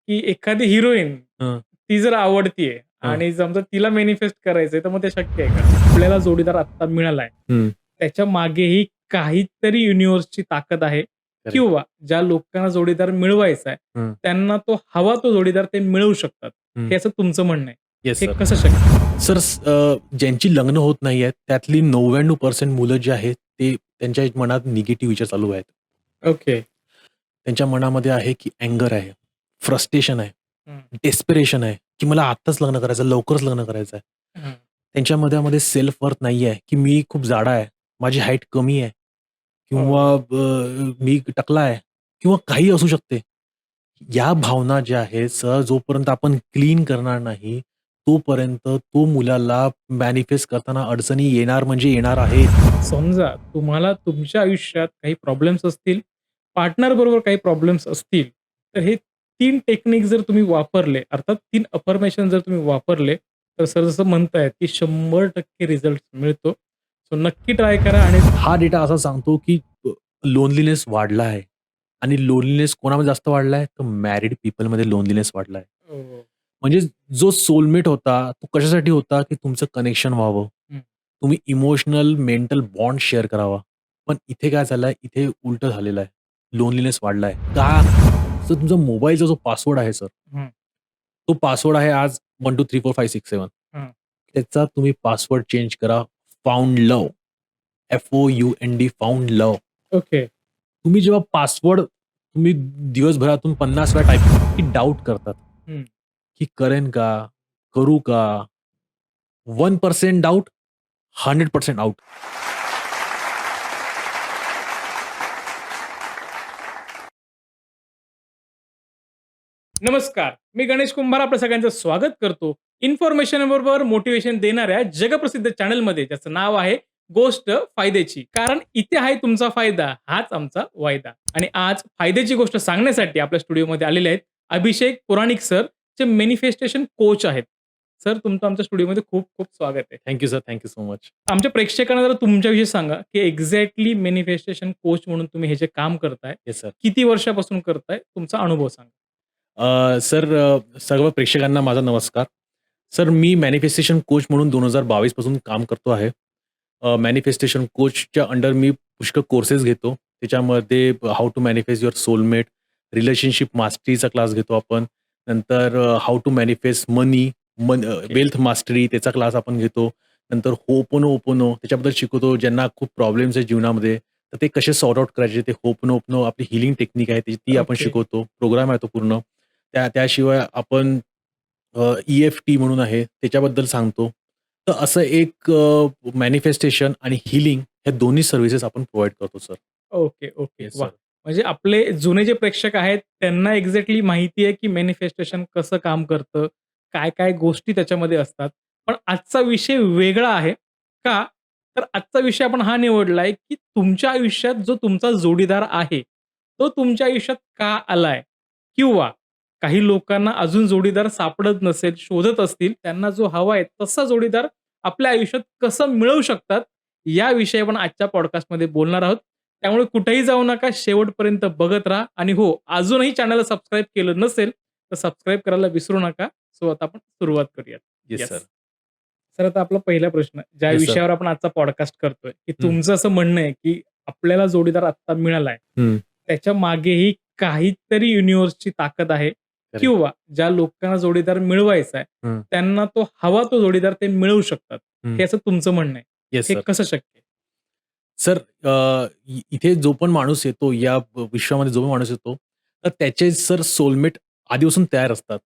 की एखादी हिरोईन हं. ती जर आवडतीये हं. आणि समजा तिला मॅनिफेस्ट करायचंय, तर मग ते शक्य आहे का? आपल्याला जोडीदार आत्ता मिळालाय. हं. त्याच्या मागेही काहीतरी युनिव्हर्सची ताकद आहे करेक्ट. किंवा ज्या लोकांना जोडीदार मिळवायचा आहे, हं. त्यांना तो हवा तो जोडीदार ते मिळवू शकतात. हं. हे असं तुमचं म्हणणं आहे. येस हे सर. कसं शक्य आहे? सर ज्यांची लग्न होत नाहीयेत त्यातली 99% मुलं जी आहेत ते त्यांच्या मनात निगेटिव्ह विचार चालू आहेत. ओके. त्यांच्या मनामध्ये आहे की अँगर आहे, फ्रस्ट्रेशन आहे, हं, डेस्परेशन आहे, की मला आत्ताच लग्न करायचं आहे, लवकरच लग्न करायचं आहे. हं. त्यांच्या मनामध्ये सेल्फ वर्थ नाहीये, की मी खूप जाडा आहे, माझी हाईट कमी आहे किंवा हो. मी टकला आहे किंवा काहीही असू शकते. या भावना ज्या आहेत सर जोपर्यंत आपण क्लीन करणार नाही, तोपर्यंत तो मुलाला मॅनिफेस्ट करताना अडचणी येणार म्हणजे येणार आहेत. समजा तुम्हाला तुमच्या आयुष्यात काही प्रॉब्लेम्स असतील, पार्टनर बरोबर काही प्रॉब्लेम्स असतील, तर हे 3 टेक्निक जर तुम्ही वापरले, अर्थात 3 अफर्मेशन जर तुम्ही वापरले, तर सर जसं म्हणतायत, की 100% रिझल्ट मिळतो. सो नक्की ट्राय करा आणि हा डेटा असा सांगतो, की लोनलीनेस वाढला आहे आणि लोनलीनेस कोणामध्ये जास्त वाढला आहे? तर मॅरिड पीपलमध्ये लोनलीनेस वाढला आहे. हो. म्हणजे जो सोलमेट होता, तो कशासाठी होता, की तुमचं कनेक्शन व्हावं. हं. तुम्ही इमोशनल, मेंटल बॉन्ड शेअर करावा. पण इथे काय झालंय, इथे उलटं झालेलं आहे. लोनलीनेस वाढलाय. का? तर तुमचा मोबाईलचा जो पासवर्ड आहे सर, हं, तो पासवर्ड आहे आज 1 2 3 4 5 6 7. हं. त्याचा तुम्ही पासवर्ड चेंज करा. Found love. FOUND found love. Okay. तुम्ही जेव्हा पासवर्ड तुम्ही दिवसभरातून 50 वेळा टाइप की डाउट करतात, हं. की करेन का? करू का? 1% डाउट, 100% आउट. नमस्कार. मी गणेश कुंभार आपल्या सगळ्यांचं स्वागत करतो. इन्फॉर्मेशन बरोबर मोटिव्हेशन देणाऱ्या जगप्रसिद्ध चॅनलमध्ये ज्याचं नाव आहे गोष्ट फायद्याची. कारण इथे आहे तुमचा फायदा, हाच आमचा वायदा. आणि आज फायद्याची गोष्ट सांगण्यासाठी आपल्या स्टुडिओमध्ये आलेले आहेत अभिषेक पुराणिक सर, जे मॅनिफेस्टेशन कोच आहेत. सर तुमचं आमच्या स्टुडिओमध्ये खूप खूप स्वागत आहे. Thank you sir. Thank you so much. आमच्या प्रेक्षकांना जरा तुमच्याविषयी सांगा, की एक्झॅक्टली मॅनिफेस्टेशन कोच म्हणून तुम्ही हे जे काम करताय, येस सर. किती वर्षापासून करताय? तुमचा अनुभव सांगा? सर सर्व प्रेक्षकांना माझा नमस्कार. सर मी मॅनिफेस्टेशन कोच म्हणून 2022 पासून काम करतो आहे. मॅनिफेस्टेशन कोचच्या अंडर मी पुष्कळ कोर्सेस घेतो. त्याच्यामध्ये how to manifest your soulmate, relationship मास्टरीचा क्लास घेतो आपण. नंतर how to manifest money, wealth mastery त्याचा क्लास आपण घेतो. नंतर होपोनोपोनो त्याच्याबद्दल शिकवतो. ज्यांना खूप प्रॉब्लेम्स आहेत जीवनामध्ये, तर ते कसे सॉर्ट आउट करायचे ते होपोनोपोनो आपली हीलिंग टेक्निक आहे ती आपण ओके. शिकवतो. प्रोग्राम आहे तो पूर्ण. त्याशिवाय आपण EFT म्हणून आहे त्याच्याबद्दल सांगतो. तर असं एक मॅनिफेस्टेशन आणि हीलिंग ह्या दोन्ही सर्व्हिसेस आपण प्रोव्हाईड करतो सर. Okay, okay. येस वाह! सर. म्हणजे आपले जुने जे प्रेक्षक आहेत, त्यांना एक्झॅक्टली माहिती आहे, की मॅनिफेस्टेशन कसं काम करतं, काय-काय गोष्टी त्याच्यामध्ये असतात. पण आजचा विषय वेगळा आहे. का? तर आजचा विषय आपण हा निवडलाय, की तुमच्या आयुष्यात जो तुमचा जोडीदार आहे, तो तुमच्या आयुष्यात का आलाय? किंवा काही लोकांना अजून जोडीदार सापडत नसेल, शोधत असतील, त्यांना जो हवा आहे तसा जोडीदार आपल्या आयुष्यात कसं मिळवू शकतात, याविषयी आपण आजच्या पॉडकास्टमध्ये बोलणार आहोत. त्यामुळे कुठेही जाऊ नका. शेवटपर्यंत बघत राहा आणि हो, अजूनही चॅनलला सबस्क्राईब केलं नसेल, तर सबस्क्राईब करायला विसरू नका. सो आता आपण सुरुवात करूयात. Yes yes. सर. तर आता आपला पहिला प्रश्न, ज्या येस सर. विषयावर आपण आजचा पॉडकास्ट करतोय, की हं, तुमचं असं म्हणणं आहे, की आपल्याला जोडीदार आत्ता मिळालाय. हं. त्याच्या मागेही काहीतरी युनिव्हर्सची ताकद आहे करेक्ट. किंवा ज्या लोकांना जोडीदार मिळवायचा आहे, हं, त्यांना तो हवा तो जोडीदार ते मिळवू शकतात. हं. हे असं तुमचं म्हणणं आहे. येस हे सर. कसं शक्य आहे? सर इथे जो पण माणूस येतो या विश्वामध्ये जो पण माणूस येतो, तर त्याचे सर सोलमेट आधीपासून तयार असतात.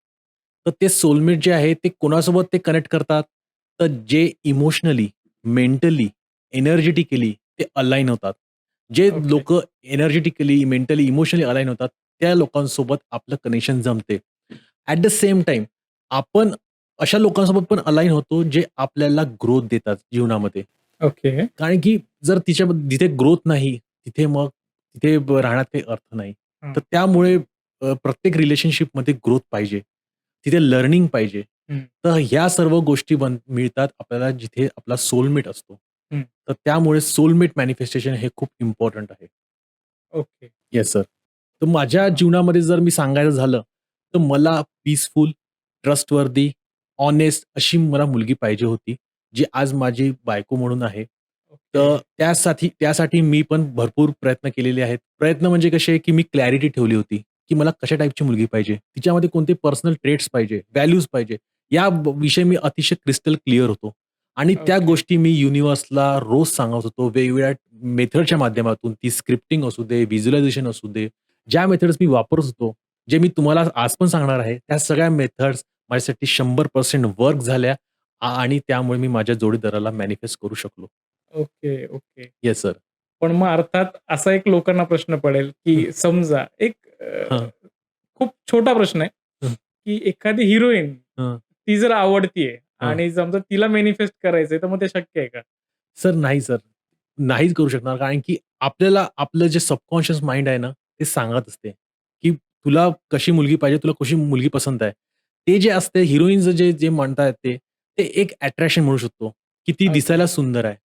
तर ते सोलमेट जे आहे ते कोणासोबत ते कनेक्ट करतात, तर जे इमोशनली, मेंटली, एनर्जेटिकली ते अलाइन होतात. जे ओके. लोकं एनर्जेटिकली, मेंटली, इमोशनली अलाइन होतात, त्या लोकांसोबत आपलं कनेक्शन जमते. ॲट द सेम टाईम आपण अशा लोकांसोबत पण अलाइन होतो, जे आपल्याला ग्रोथ देतात जीवनामध्ये. ओके. कारण की जर जिथे ग्रोथ नाही, तिथे मग तिथे राहण्यात काही अर्थ नाही. हं, तर त्यामुळे प्रत्येक रिलेशनशिपमध्ये ग्रोथ पाहिजे. तिथे लर्निंग पाहिजे. हं, तर ह्या सर्व गोष्टी मिळतात आपल्याला जिथे आपला सोलमेट असतो. हं. तर त्यामुळे सोलमेट मॅनिफेस्टेशन हे खूप इम्पोर्टंट आहे. ओके. Yes sir. तर माझ्या हां. जीवनामध्ये जर मी सांगायचं झालं, तर मला पीसफुल, ट्रस्टवर्दी, हॉनेस्ट अशी मला मुलगी पाहिजे होती, जी आज माझी बायको म्हणून आहे. ओके. तर त्यासाठी मी पण भरपूर प्रयत्न केलेले आहेत. प्रयत्न म्हणजे कसे, की मी क्लॅरिटी ठेवली होती, की मला कशा टाइपची मुलगी पाहिजे. तिच्यामध्ये कोणते पर्सनल ट्रेट्स पाहिजे, व्हॅल्यूज पाहिजे. विषयी मी अतिशय क्रिस्टल क्लिअर होतो. आणि त्या ओके. गोष्टी मी युनिव्हर्सला रोज सांगत होतो. वेगवेगळ्या मेथडच्या माध्यमातून ती स्क्रिप्टिंग असू दे, व्हिज्युअलायझेशन असू दे, ज्या मेथड्स मी वापरत होतो, जे मी तुम्हाला आज पण सांगणार आहे, त्या सगळ्या मेथड्स माझ्यासाठी 100% वर्क झाल्या आणि त्यामुळे मी माझ्या जोडीदाराला मॅनिफेस्ट करू शकलो. Okay, okay. Yes sir. पण मग अर्थात असा एक लोकांना प्रश्न पडेल, हं, की समजा एक हां, खूप छोटा प्रश्न आहे, हं, की एखादी हिरोईन हं, ती जर आवडतीये हं. आणि समजा तिला मॅनिफेस्ट करायचंय, तर मग ते शक्य आहे का? सर नाही सर. नाहीच करू शकणार कारण की आपल्याला आपलं जे सबकॉन्शियस माइंड आहे ना, ते सांगत असते, की तुला कशी मुलगी पाहिजे, तुला कशी मुलगी पसंत आहे. ते जे असते हिरोईनचं जे जे म्हणतायत ते एक अट्रॅक्शन म्हणू शकतो, की ती दिसायला अच्छा. सुंदर आहे.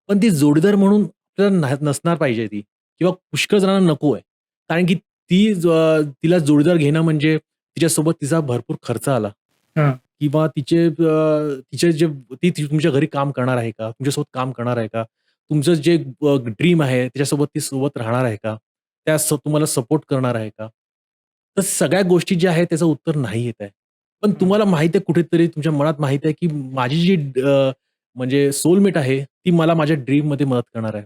पण ती जोडीदार म्हणून आपल्याला नसणार पाहिजे ती किंवा पुष्कळ जणांना नको आहे. कारण की तिला जोडीदार घेणं म्हणजे तिच्यासोबत तिचा भरपूर खर्च आला हां. किंवा तिचे जे ती तुमच्या घरी काम करणार आहे का? तुमच्यासोबत काम करणार आहे का? तुमचं जे ड्रीम आहे त्याच्यासोबत ती सोबत राहणार आहे का? तुम्हाला सपोर्ट करणार आहे का? तर सगळ्या गोष्टी ज्या आहेत त्याचं उत्तर नाही येत आहे. पण हं, तुम्हाला माहीत आहे कुठेतरी तुमच्या मनात माहीत आहे, की माझी जी म्हणजे सोलमेट आहे ती मला माझ्या ड्रीममध्ये मदत करणार आहे.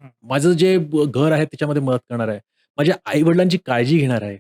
हं. माझं जे घर आहे त्याच्यामध्ये मदत करणार आहे. माझ्या आई-वडिलांची काळजी घेणार आहे.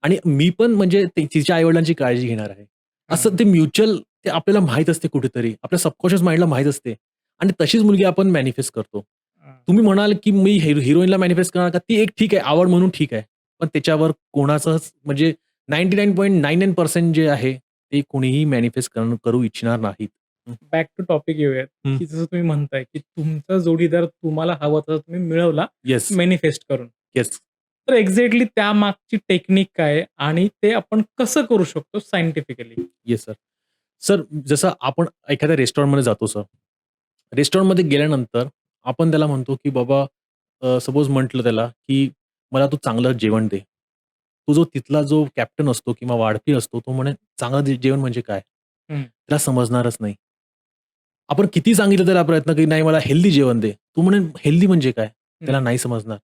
आणि मी पण म्हणजे तिच्या आई-वडिलांची काळजी घेणार आहे. असं हां. ते म्युच्युअल ते आपल्याला माहीत असते कुठेतरी. आपल्या सबकॉन्शियस माइंडला माहीत असते आणि तशीच मुलगी आपण मॅनिफेस्ट करतो. हां. तुम्ही म्हणाल, की मी हिरोईनला मॅनिफेस्ट करणार का? ती एक ठीक आहे, आवड म्हणून ठीक आहे. पण त्याच्यावर कोणाचंच म्हणजे 99.99% जे आहे, ते कोणीही मॅनिफेस्ट करू इच्छिणार नाहीत. हं, बॅक टू टॉपिक येऊयात, हं. की जसं तुम्ही म्हणताय, की तुमचा जोडीदार तुम्हाला हवा तसा तुम्ही मिळवला येस, मॅनिफेस्ट करून. येस. तर एक्झॅक्टली त्यामागची टेक्निक काय आहे आणि ते आपण कसं करू शकतो सायंटिफिकली? Yes sir. सर जसं आपण एखाद्या रेस्टॉरंटमध्ये जातो सर. रेस्टॉरंटमध्ये गेल्यानंतर आपण त्याला म्हणतो, की बाबा सपोज म्हटलं त्याला, की "मला तू चांगलं जेवण दे." तो जो तिथला जो कॅप्टन असतो किंवा वाढपी असतो, तो म्हणे, "चांगलं जेवण म्हणजे काय?" हं, त्याला समजणारच नाही. आपण किती सांगितलं त्याला प्रयत्न, की "नाही मला हेल्दी जेवण दे." तो म्हणेल, "हेल्दी म्हणजे काय?" हं. त्याला नाही समजणार.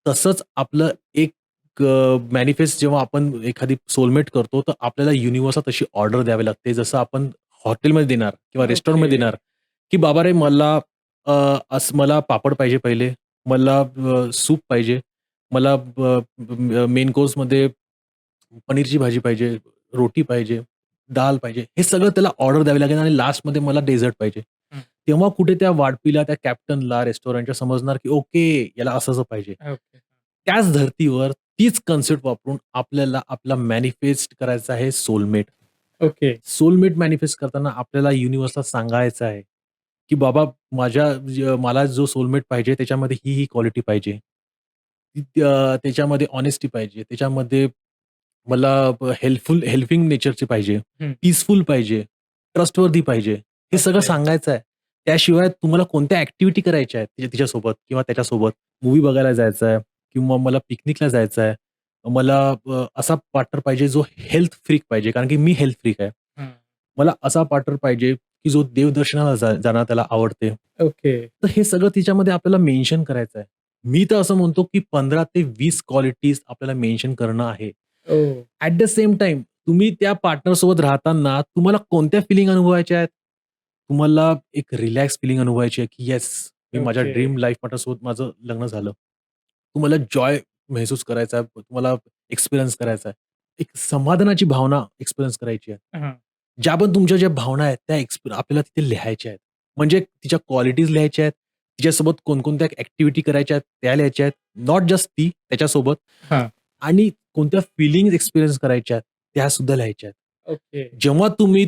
तसंच आपलं एक मॅनिफेस्ट जेव्हा आपण एखादी सोलमेट करतो, तर आपल्याला युनिव्हर्सला तशी ऑर्डर द्यावी लागते. जसं आपण हॉटेलमध्ये देणार किंवा ओके. रेस्टॉरंटमध्ये देणार, की "बाबा रे मला पापड पाहिजे पहिले, मला सूप पाहिजे, मला मेन कोर्समध्ये पनीरची भाजी पाहिजे, रोटी पाहिजे, दाल पाहिजे." हे सगळं त्याला ऑर्डर द्यावी लागेल आणि लास्टमध्ये मला डेझर्ट पाहिजे. हं. तेव्हा कुठे त्या वाढपीला, त्या कॅप्टनला रेस्टॉरंटच्या समजणार, की ओके याला असं-असं पाहिजे. ओके. त्याच धर्तीवर तीच कन्सेप्ट वापरून आपल्याला आपला मॅनिफेस्ट करायचा आहे सोलमेट. ओके. सोलमेट मॅनिफेस्ट करताना आपल्याला युनिव्हर्सला सांगायचं आहे, की बाबा मला जो सोलमेट पाहिजे त्याच्यामध्ये ही क्वालिटी पाहिजे. त्याच्यामध्ये ऑनेस्टी पाहिजे. त्याच्यामध्ये मला हेल्पिंग नेचरची पाहिजे. हं. पीसफुल पाहिजे. ट्रस्टवर्दी पाहिजे. हे सगळं ओके. सांगायचं आहे. त्याशिवाय तुम्हाला कोणत्या ॲक्टिव्हिटी करायच्या आहेत तिच्यासोबत किंवा त्याच्यासोबत. मूव्ही बघायला जायचं आहे किंवा मला पिकनिकला जायचं आहे. मला असा पार्टनर पाहिजे जो हेल्थ फ्रीक पाहिजे कारण की मी हेल्थ फ्रीक आहे. हं. मला असा पार्टनर पाहिजे, की जो देवदर्शनाला जाणं त्याला आवडते. ओके. तर हे सगळं तिच्यामध्ये आपल्याला मेन्शन करायचं आहे. मी तर असं म्हणतो, की 15 ते 20 क्वालिटीज आपल्याला मेन्शन करणं आहे. ओह! ॲट द सेम टाईम तुम्ही त्या पार्टनरसोबत राहताना तुम्हाला कोणत्या फिलिंग अनुभवायच्या आहेत? तुम्हाला एक रिलॅक्स फिलिंग अनुभवायची आहे, की येस मी माझ्या ओके. ड्रीम लाईफ पार्टनरसोबत माझं लग्न झालं. तुम्हाला जॉय महसूस करायचा आहे. तुम्हाला एक्सपिरियन्स करायचा आहे. एक समाधानाची भावना एक्सपिरियन्स करायची आहे. हां. ज्या पण तुमच्या ज्या भावना आहेत त्या आपल्याला तिथे लिहायच्या आहेत. म्हणजे तिच्या क्वालिटीज लिहायच्या आहेत. तिच्यासोबत कोणकोणत्या ॲक्टिव्हिटी करायच्या आहेत त्या लिहायच्या आहेत. नॉट जस्ट ती त्याच्यासोबत हां. आणि कोणत्या फीलिंग्ज एक्सपिरियन्स करायच्या आहेत त्यासुद्धा लिहायच्या आहेत. ओके. जेव्हा तुम्ही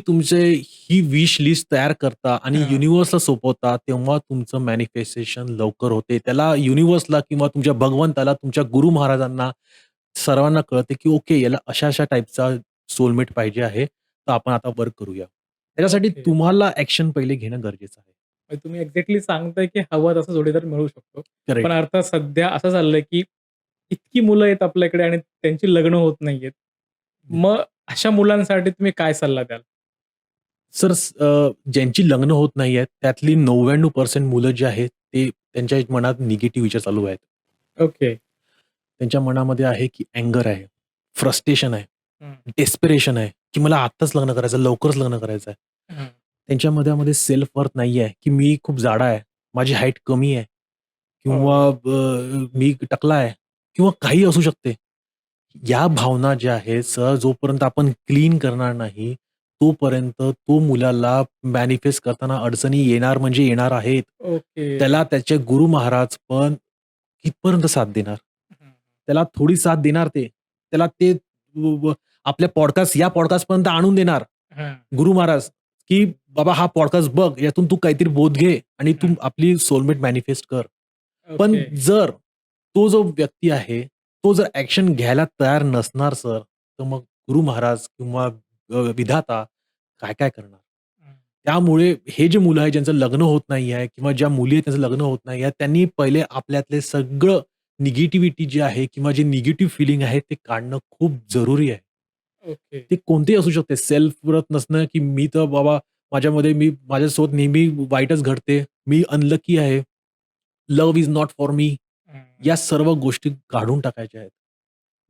ही विश लिस्ट तयार करता आणि हां. युनिव्हर्सला सोपवता, तेव्हा तुमचं मॅनिफेस्टेशन लवकर होते. त्याला युनिव्हर्सला किंवा तुमच्या भगवंताला, तुमच्या गुरु महाराजांना सर्वांना कळते, की ओके याला अशा-अशा टाइपचा सोलमेट पाहिजे आहे. तर आपण आता वर्क करूया. त्याच्यासाठी ओके. तुम्हाला ॲक्शन पहिले घेणं गरजेचं आहे. म्हणजे तुम्ही एक्झॅक्टली सांगताय, की हवा तसा जोडीदार मिळू शकतो. पण करेक्ट. अर्थात सध्या असं चाललंय, की इतकी मुलं आहेत आपल्याकडे आणि त्यांची लग्न होत नाहीयेत. मग अशा मुलांसाठी तुम्ही काय सल्ला द्याल? सर ज्यांची लग्न होत नाही आहेत, त्यातली 99% मुलं जी आहेत, ते त्यांच्या मनात निगेटिव्ह विचार चालू आहेत. ओके. त्यांच्या मनामध्ये आहे, की अँगर आहे, फ्रस्ट्रेशन आहे, हं, डेस्परेशन आहे, की मला आत्ताच लग्न करायचं आहे, लवकरच लग्न करायचं आहे. हं. त्यांच्या मनामध्ये सेल्फ वर्थ नाही आहे, की मी खूप जाडा आहे, माझी हाईट कमी आहे किंवा हो. मी टकला आहे किंवा काहीही असू शकते. या भावना ज्या आहेत सर, जोपर्यंत आपण क्लीन करणार नाही, तोपर्यंत तो मुलाला मॅनिफेस्ट करताना अडचणी येणार म्हणजे येणार आहेत. ओके. त्याला त्याचे गुरु महाराज पण कितपर्यंत साथ देणार? हं, त्याला थोडी साथ देणार ते. त्याला ते आपल्या या पॉडकास्टपर्यंत आणून देणार हं, गुरु महाराज, की "बाबा हा पॉडकास्ट बघ, यातून तू काहीतरी बोध घे आणि तू हं. आपली सोलमेट मॅनिफेस्ट कर." पण ओके. जर तो जो व्यक्ती आहे, तो जर ॲक्शन घ्यायला तयार नसणार सर, तर मग गुरु महाराज किंवा विधाता काय करणार? हं. त्यामुळे हे जे मुलं आहेत ज्यांचं लग्न होत नाही आहे किंवा ज्या मुली आहेत त्यांचं लग्न होत नाही आहे, त्यांनी पहिले आपल्यातले सगळं निगेटिव्हिटी जी आहे किंवा जे निगेटिव्ह फीलिंग आहे ते काढणं खूप जरुरी आहे. ओके. ते कोणतेही असू शकते. सेल्फ वर्थ नसणं, की मी तर बाबा माझ्यासोबत नेहमी वाईटच घडते. मी अनलकी आहे. Love is not for me. हं. या सर्व गोष्टी काढून टाकायच्या आहेत.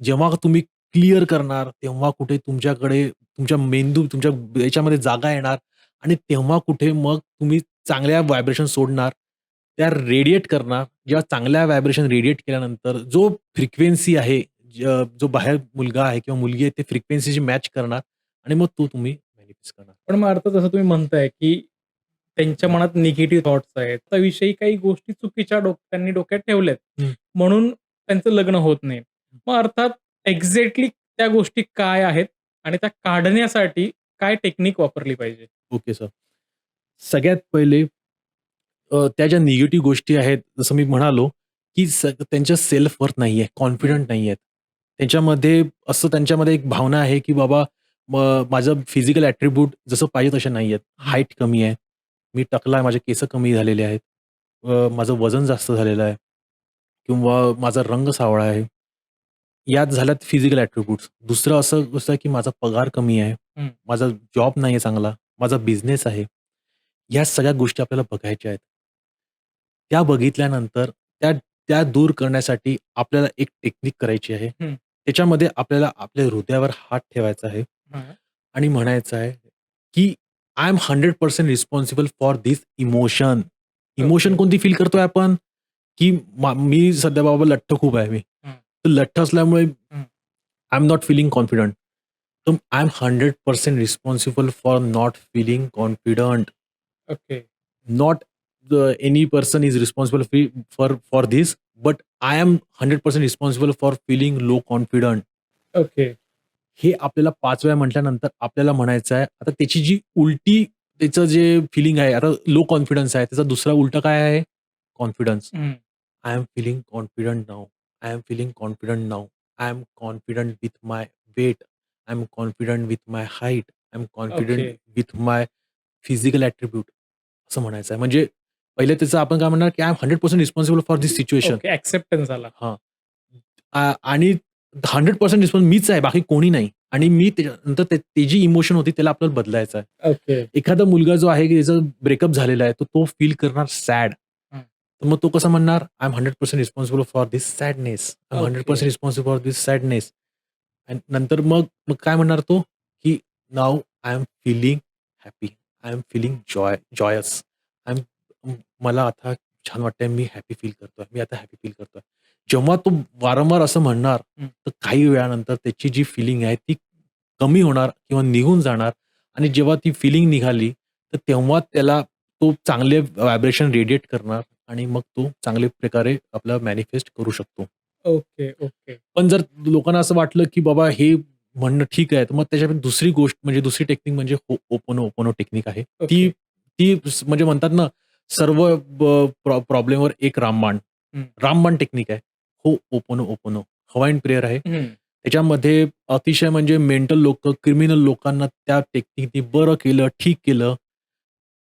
जेव्हा तुम्ही क्लिअर करणार, तेव्हा कुठे तुमच्याकडे तुमच्या मेंदू तुमच्या याच्यामध्ये जागा येणार आणि तेव्हा कुठे मग तुम्ही चांगल्या व्हायब्रेशन सोडणार. त्या रेडिएट करणार. जेव्हा चांगल्या व्हायब्रेशन रेडिएट केल्यानंतर जो फ्रिक्वेन्सी आहे, जो बाहेर मुलगा आहे किंवा मुलगी आहे, ते फ्रिक्वेन्सीशी मॅच करणार आणि मग तो तुम्ही मॅनिफेस्ट करणार. पण मग अर्थात जसं तुम्ही म्हणताय, की त्यांच्या हं, मनात निगेटिव्ह थॉट्स आहेत. त्याविषयी काही गोष्टी चुकीच्या त्यांनी डोक्यात ठेवल्यात. हं. म्हणून त्यांचं लग्न होत नाही. मग अर्थात एक्झॅक्टली त्या गोष्टी काय आहेत आणि त्या काढण्यासाठी काय टेक्निक वापरली पाहिजे? Okay sir. सगळ्यात पहिले त्या ज्या निगेटिव्ह गोष्टी आहेत, जसं मी म्हणालो, की त्यांच्या सेल्फ वर्थ नाहीये, हं, कॉन्फिडंट नाहीयेत. त्यांच्यामध्ये एक भावना आहे, की बाबा माझं फिजिकल ॲट्रिब्यूट जसं पाहिजे तसे नाहीयेत. हं. हाईट कमी आहे, मी टकला आहे, माझे केस कमी झालेले आहेत, माझं वजन जास्त झालेलं आहे किंवा माझा रंग सावळा आहे. यात झाल्यात फिजिकल ॲट्रिब्यूट्स. दुसरं असं गोष्ट आहे, की माझा पगार कमी आहे, हं. माझा जॉब नाहीये चांगला, माझा बिझनेस आहे. ह्या सगळ्या गोष्टी आपल्याला बघायच्या आहेत. त्या बघितल्यानंतर त्या त्या दूर करण्यासाठी आपल्याला एक टेक्निक करायची आहे. हं. त्याच्यामध्ये आपल्याला आपल्या हृदयावर हात ठेवायचा आहे हां. आणि म्हणायचं आहे, की I am 100% responsible for this emotion. Okay. Emotion कोणती फील करतोय आपण? की मी सध्या बाबा लठ्ठ खूप आहे मी. हं, तर लठ्ठ असल्यामुळे हं. I am not feeling confident. तर I am 100% responsible for not feeling confident. Okay. Not any person is responsible for this, but I am 100% responsible for feeling low confident. Okay. हे आपल्याला 5 वेळा म्हटल्यानंतर आपल्याला म्हणायचं आहे. आता त्याची जी उलटी त्याचं जे फीलिंग आहे, आता लो कॉन्फिडन्स आहे. त्याचा दुसरा उलटा काय आहे? कॉन्फिडन्स. हं. I am feeling confident now. I am feeling confident now. I am confident with my weight. I am confident with my height. I am okay. Confident with my physical attribute. असं म्हणायचं आहे. म्हणजे पहिले त्याचं आपण काय म्हणणार, की I am 100% responsible for this situation. Okay. Acceptance आला. हां. आणि 100% रिस्पॉन्स मीच आहे, बाकी कोणी नाही. आणि मी त्याच्यानंतर ते जी इमोशन होती त्याला आपल्याला बदलायचं आहे. ओके. एखादा मुलगा जो आहे, की त्याचं ब्रेकअप झालेला आहे, तर तो फील करणार सॅड. हं. तर मग तो कसा म्हणणार, I am 100% responsible for this sadness. I am okay. 100% responsible for this sadness. आणि नंतर मग मग काय म्हणणार तो, की now I am feeling happy. I am feeling joyous. I am मला आता छान वाटतंय, मी हॅपी फील करतोय. मी आता हॅपी फील करतोय. जेव्हा तो वारंवार असं म्हणणार, हं. तर काही वेळानंतर त्याची जी फीलिंग आहे ती कमी होणार किंवा निघून जाणार आणि जेव्हा ती फीलिंग निघाली, तर तेव्हा त्याला तो चांगले व्हायब्रेशन रेडिएट करणार आणि मग तो चांगल्या प्रकारे आपला मॅनिफेस्ट करू शकतो. Okay, okay. पण जर लोकांना असं वाटलं, की बाबा हे म्हणणं ठीक आहे, तर मग त्याच्यामध्ये दुसरी गोष्ट म्हणजे दुसरी टेक्निक म्हणजे ओपोनो टेक्निक आहे. ती ओके. ती म्हणजे म्हणतात ना, सर्व प्रॉब्लेमवर एक रामबाण. हं. रामबाण टेक्निक आहे. ओपोनो. हवाईन प्रेयर आहे. हं. त्याच्यामध्ये अतिशय म्हणजे मेंटल लोकं, क्रिमिनल लोकांना त्या टेक्निकनी बरं केलं, ठीक केलं.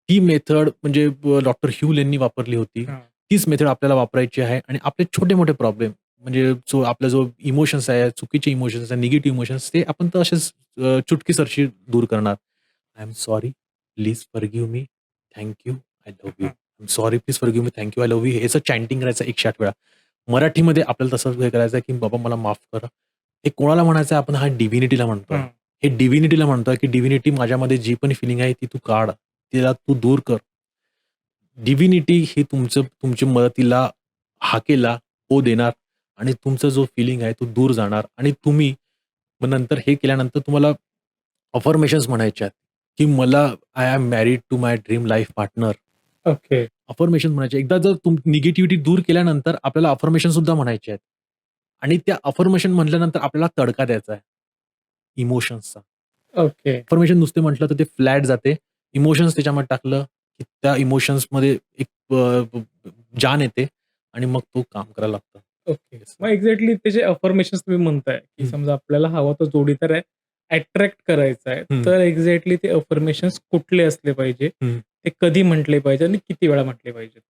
ती मेथड म्हणजे डॉक्टर ह्यूल यांनी वापरली होती. हां. तीच मेथड आपल्याला वापरायची आहे आणि आपले छोटे-मोठे प्रॉब्लेम म्हणजे आपला जो इमोशन्स आहे, चुकीचे इमोशन्स आहे, निगेटिव्ह इमोशन्स ते आपण तर असेच चुटकीसरशी दूर करणार. I am sorry, please forgive me, thank you, I love you. हां. I am sorry, please forgive me, thank you, I love you. याचं चॅन्टिंग करायचं 108 वेळा. मराठीमध्ये आपल्याला तसं हे करायचं आहे, की बाबा मला माफ करा. हे कोणाला म्हणायचं आहे आपण? हा डिव्हिनिटीला म्हणतोय. हां. हे डिव्हिनिटीला म्हणतोय, की डिव्हिनिटी माझ्यामध्ये जी पण फिलिंग आहे ती तू काढ. तिला तू दूर कर. डिव्हिनिटी ही तुमच्या मदतीला हाकेला हो देणार आणि तुमचा जो फिलिंग आहे तो दूर जाणार आणि तुम्ही मग नंतर हे केल्यानंतर तुम्हाला अफर्मेशन्स म्हणायच्या आहेत, की मला I am married to my dream life partner. Okay. Affirmation म्हणायचे. एकदा जर निगेटिव्हिटी दूर केल्यानंतर आपल्याला अफर्मेशन सुद्धा म्हणायचे आहेत. आणि त्या अफर्मेशन म्हटल्यानंतर आपल्याला तडका द्यायचा आहे. इमोशन्सचा. ओके. अफर्मेशन नुसते म्हटलं तर ते फ्लॅट जाते. इमोशन्स त्याच्यामध्ये टाकलं, की त्या इमोशन्समध्ये एक जान येते आणि मग तो काम करायला लागतं. ओके. मग एक्झॅक्टली ते जे अफर्मेशन्स तुम्ही म्हणताय, की हं, समजा आपल्याला हवा तो जोडीदार आहे, अट्रॅक्ट करायचा आहे, हं, तर एक्झॅक्टली ते अफर्मेशन्स कुठले असले पाहिजे? हं. ते कधी म्हटले पाहिजे आणि किती वेळा म्हटले पाहिजेत?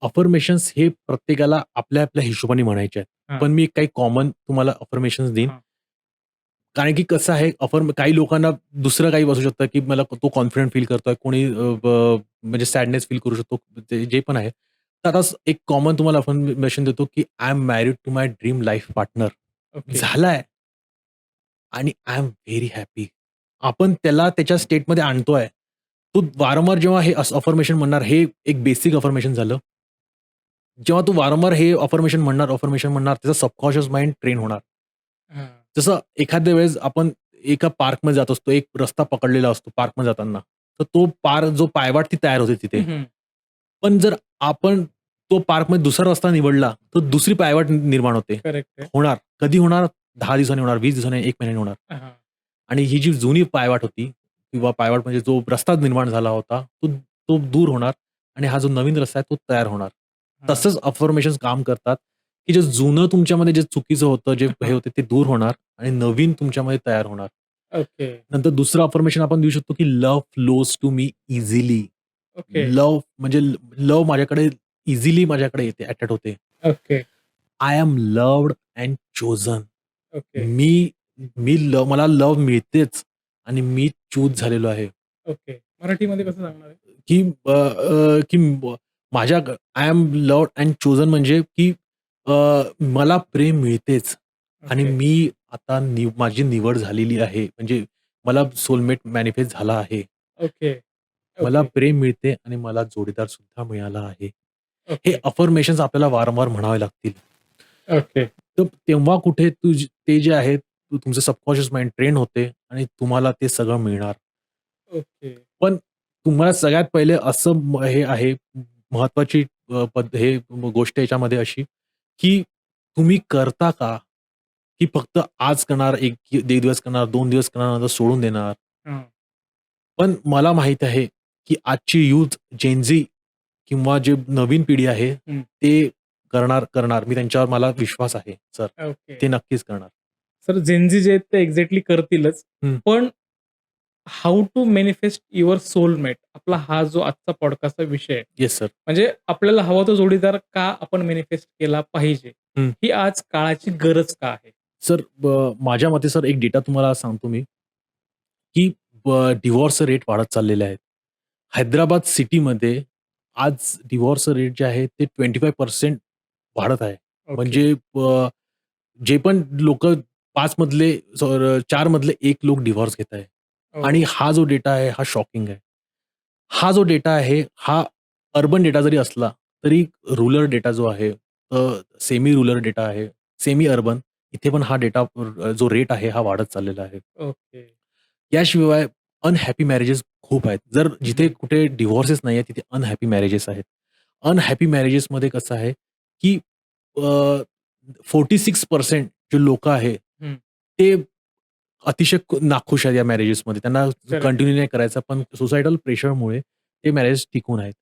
अफर्मेशन्स हे प्रत्येकाला आपल्या हिशोबाने म्हणायचे आहेत. हां, पण मी काही कॉमन तुम्हाला अफर्मेशन्स देईन. हां. कारण की कसं आहे काही लोकांना दुसरं काही असू शकतं, की मला तो कॉन्फिडंट फील करतोय. कोणी म्हणजे सॅडनेस फील करू शकतो. ते जे पण आहे. तर आता एक कॉमन तुम्हाला अफर्मेशन देतो, की I am married to my dream life partner. Okay. झालाय आणि आय एम व्हेरी हॅपी. आपण त्याला त्याच्या स्टेटमध्ये आणतोय. तो वारंवार जेव्हा हे अफर्मेशन म्हणणार, हे एक बेसिक अफर्मेशन झालं. जेव्हा तू वारंवार हे अफर्मेशन म्हणणार, त्याचा सबकॉन्शियस माइंड ट्रेन होणार. हां. जसं एखाद्या वेळेस आपण एका पार्कमध्ये जात असतो, एक रस्ता पकडलेला असतो पार्कमध्ये जाताना. तर तो जो पायवाट ती तयार होते तिथे. हं, हं. पण जर आपण तो पार्कमध्ये दुसरा रस्ता निवडला, तर दुसरी पायवाट निर्माण होते. करेक्ट आहे. होणार. कधी होणार? 10 दिवसांनी होणार, 20 दिवसांनी, 1 महिन्याने होणार. हां, आणि ही जी जुनी पायवाट होती किंवा पायवाट म्हणजे जो रस्ता निर्माण झाला होता, तो तो दूर होणार आणि हा जो नवीन रस्ता आहे तो तयार होणार. हां. तसंच अफर्मेशन्स काम करतात, की जे जुनं तुमच्यामध्ये जे चुकीचं होतं, जे हे हां. होते ते दूर होणार आणि नवीन तुमच्यामध्ये तयार होणार. ओके, नंतर दुसरं अफर्मेशन आपण देऊ शकतो, की love flows to me easily. Okay, म्हणजे लव्ह माझ्याकडे इझिली माझ्याकडे येते, अट्रॅक्ट होते. Okay, I am loved and chosen. Okay, मी मला लव्ह मिळतेच आणि मी चूज झालेलो आहे. ओके. मराठीमध्ये कसं सांगणार आहे? की माझ्या आय एम लव्ड अँड चोझन म्हणजे की मला प्रेम मिळतेच आणि ओके, मी आता माझी निवड झालेली आहे. म्हणजे मला सोलमेट मॅनिफेस्ट झाला आहे. ओके, मला ओके, प्रेम मिळते आणि मला जोडीदार सुद्धा मिळाला आहे. हे ओके, अफर्मेशन्स आपल्याला वारंवार म्हणावे लागतील. ओके, तर तेव्हा कुठे ते जे आहे तुमचं सबकॉन्शियस माइंड ट्रेन होते आणि तुम्हाला ते सगळं मिळणार. ओके. पण तुम्हाला सगळ्यात पहिले असं हे आहे महत्वाची गोष्ट याच्यामध्ये अशी, की तुम्ही करता का? की फक्त आज करणार, 1 दिवस करणार, 2 दिवस करणार, नंतर सोडून देणार. हां. पण मला माहीत आहे, की आजची यूथ जेन किंवा जे नवीन पिढी आहे, हं. ते करणार. त्यांच्यावर मला विश्वास आहे सर. ओके. ते नक्कीच करणार. सर जेन-झी जे आहेत ते एक्झॅक्टली करतीलच. हं. पण how to manifest your soulmate आपला हा जो आजचा पॉडकास्टचा विषय आहे. Yes sir. म्हणजे आपल्याला हवा तो जोडीदार का आपण मॅनिफेस्ट केला पाहिजे? हं. ही आज काळाची गरज का आहे? सर माझ्या मते सर एक डेटा तुम्हाला सांगतो मी, की डिव्होर्स रेट वाढत चाललेले आहेत. हैदराबाद सिटीमध्ये आज डिव्होर्स रेट जे आहे ते 25% वाढत आहे. ओके. म्हणजे जे पण लोकं 5 मधले 4 मधले 1 लोक डिव्होर्स घेत आहे. आणि हो. हा जो डेटा आहे हा शॉकिंग आहे. हा जो डेटा आहे हा अर्बन डेटा जरी असला, तरी रुरल डेटा जो आहे सेमी रुरल डेटा आहे, सेमी अर्बन इथे पण हा डेटा जो रेट आहे हा वाढत चाललेला आहे. ओके. याशिवाय अनहॅपी मॅरेजेस खूप आहेत. जर हं, जिथे हं. कुठे डिव्होर्सेस नाहीये तिथे अनहॅपी मॅरेजेस आहेत. अनहॅपी मॅरेजेसमध्ये कसं आहे, की 46% जे लोकं आहेत, हं. ते अतिशय नाखुश आहेत या मॅरेजेसमध्ये. त्यांना करेक्ट. कंटिन्यू नाही करायचं, पण सोसायटल प्रेशरमुळे ते मॅरेज टिकून आहेत.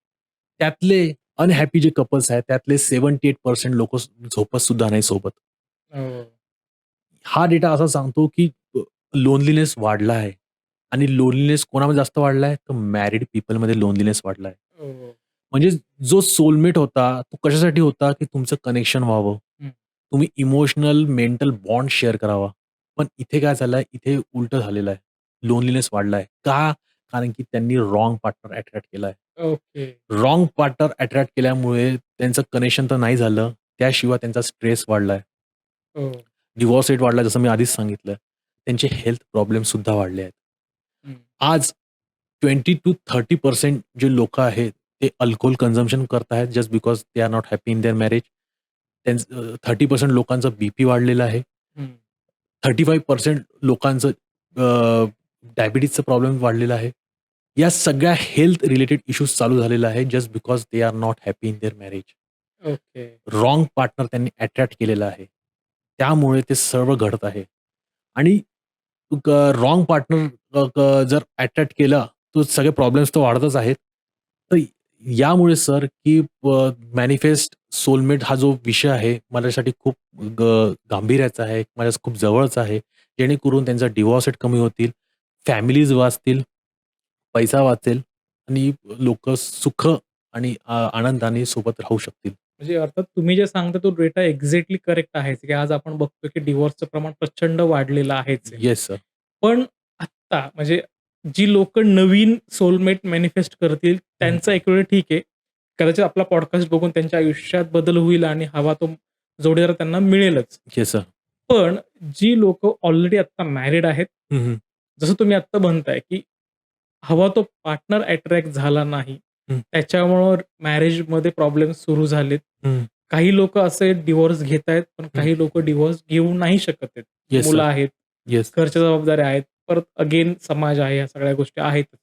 त्यातले अनहॅपी जे कपल्स आहेत, त्यातले 78% लोकं झोपत सुद्धा नाही सोबत. हो. हा डेटा असा सांगतो, की लोनलीनेस वाढला आहे आणि लोनलीनेस कोणामध्ये जास्त वाढला आहे? तर मॅरिड पीपलमध्ये लोनलीनेस वाढला आहे. हो. म्हणजे जो सोलमेट होता, तो कशासाठी होता, की तुमचं कनेक्शन व्हावं. हं. तुम्ही इमोशनल, मेंटल बॉन्ड शेअर करावा. पण इथे काय झालंय, इथे उलटं झालेलं आहे. लोनलीनेस वाढलाय. का? कारण की त्यांनी रॉन्ग पार्टनर अट्रॅक्ट केलाय. ओके. रॉन्ग पार्टनर अट्रॅक्ट केल्यामुळे त्यांचं कनेक्शन तर नाही झालं. त्याशिवाय त्यांचा स्ट्रेस वाढलाय. हो. डिव्होर्स रेट वाढला जसं मी आधीच सांगितलं. त्यांचे हेल्थ प्रॉब्लेम्ससुद्धा वाढले आहेत. हं. आज 20% to 30% जे लोकं आहेत, ते अल्कोहल कन्झम्पशन करत आहेत just because they are not happy in their marriage. 30% लोकांचा बीपी वाढलेला आहे. हं. 35% लोकांचं डायबिटीजचा प्रॉब्लेम वाढलेला आहे. या सगळ्या हेल्थ रिलेटेड इश्यूज चालू झालेले आहेत just because they are not happy in their marriage. Okay. Wrong partner त्यांनी अट्रॅक्ट केलेला आहे. त्यामुळे ते सर्व घडत आहे. आणि रॉन्ग पार्टनर जर अट्रॅक्ट केला, तर सगळे प्रॉब्लेम्स तर वाढतच आहेत. तर यामुळे सर, की मॅनिफेस्ट सोलमेट हा जो विषय आहे, माझ्यासाठी खूप गांभीर्याचा आहे, माझ्या खूप जवळचा आहे. जेणेकरून त्यांचा डिव्होर्स रेट कमी होतील, फॅमिलीज वाचतील, पैसा वाचेल आणि लोकं सुख आणि आनंदाने सोबत राहू शकतील. म्हणजे अर्थात तुम्ही जे सांगता तो डेटा एक्झॅक्टली करेक्ट आहेच, की आज आपण बघतो की डिव्होर्सचं प्रमाण प्रचंड वाढलेलं आहेच आहे. Yes sir. पण आत्ता म्हणजे जी लोकं नवीन सोलमेट मॅनिफेस्ट करतील हं. त्यांचं एक वेळ ठीक आहे. कदाचित आपला पॉडकास्ट बघून त्यांच्या आयुष्यात बदल होईल आणि हवा तो जोडीदार त्यांना मिळेलच. Yes sir. पण जी लोकं ऑलरेडी आता मॅरिड आहेत, हं, हं. जसं तुम्ही आत्ता म्हणताय, की हवा तो पार्टनर अट्रॅक्ट झाला नाही. हं, त्याच्यामुळं मॅरेजमध्ये प्रॉब्लेम सुरू झालेत. हं, काही लोकं असे डिव्होर्स घेतायत, पण हं. काही लोकं डिव्होर्स घेऊ नाही शकत आहेत. येस मुलं सर. आहेत, येस. घरच्या जबाबदाऱ्या आहेत, परत अगेन समाज आहे, या सगळ्या गोष्टी आहेतच.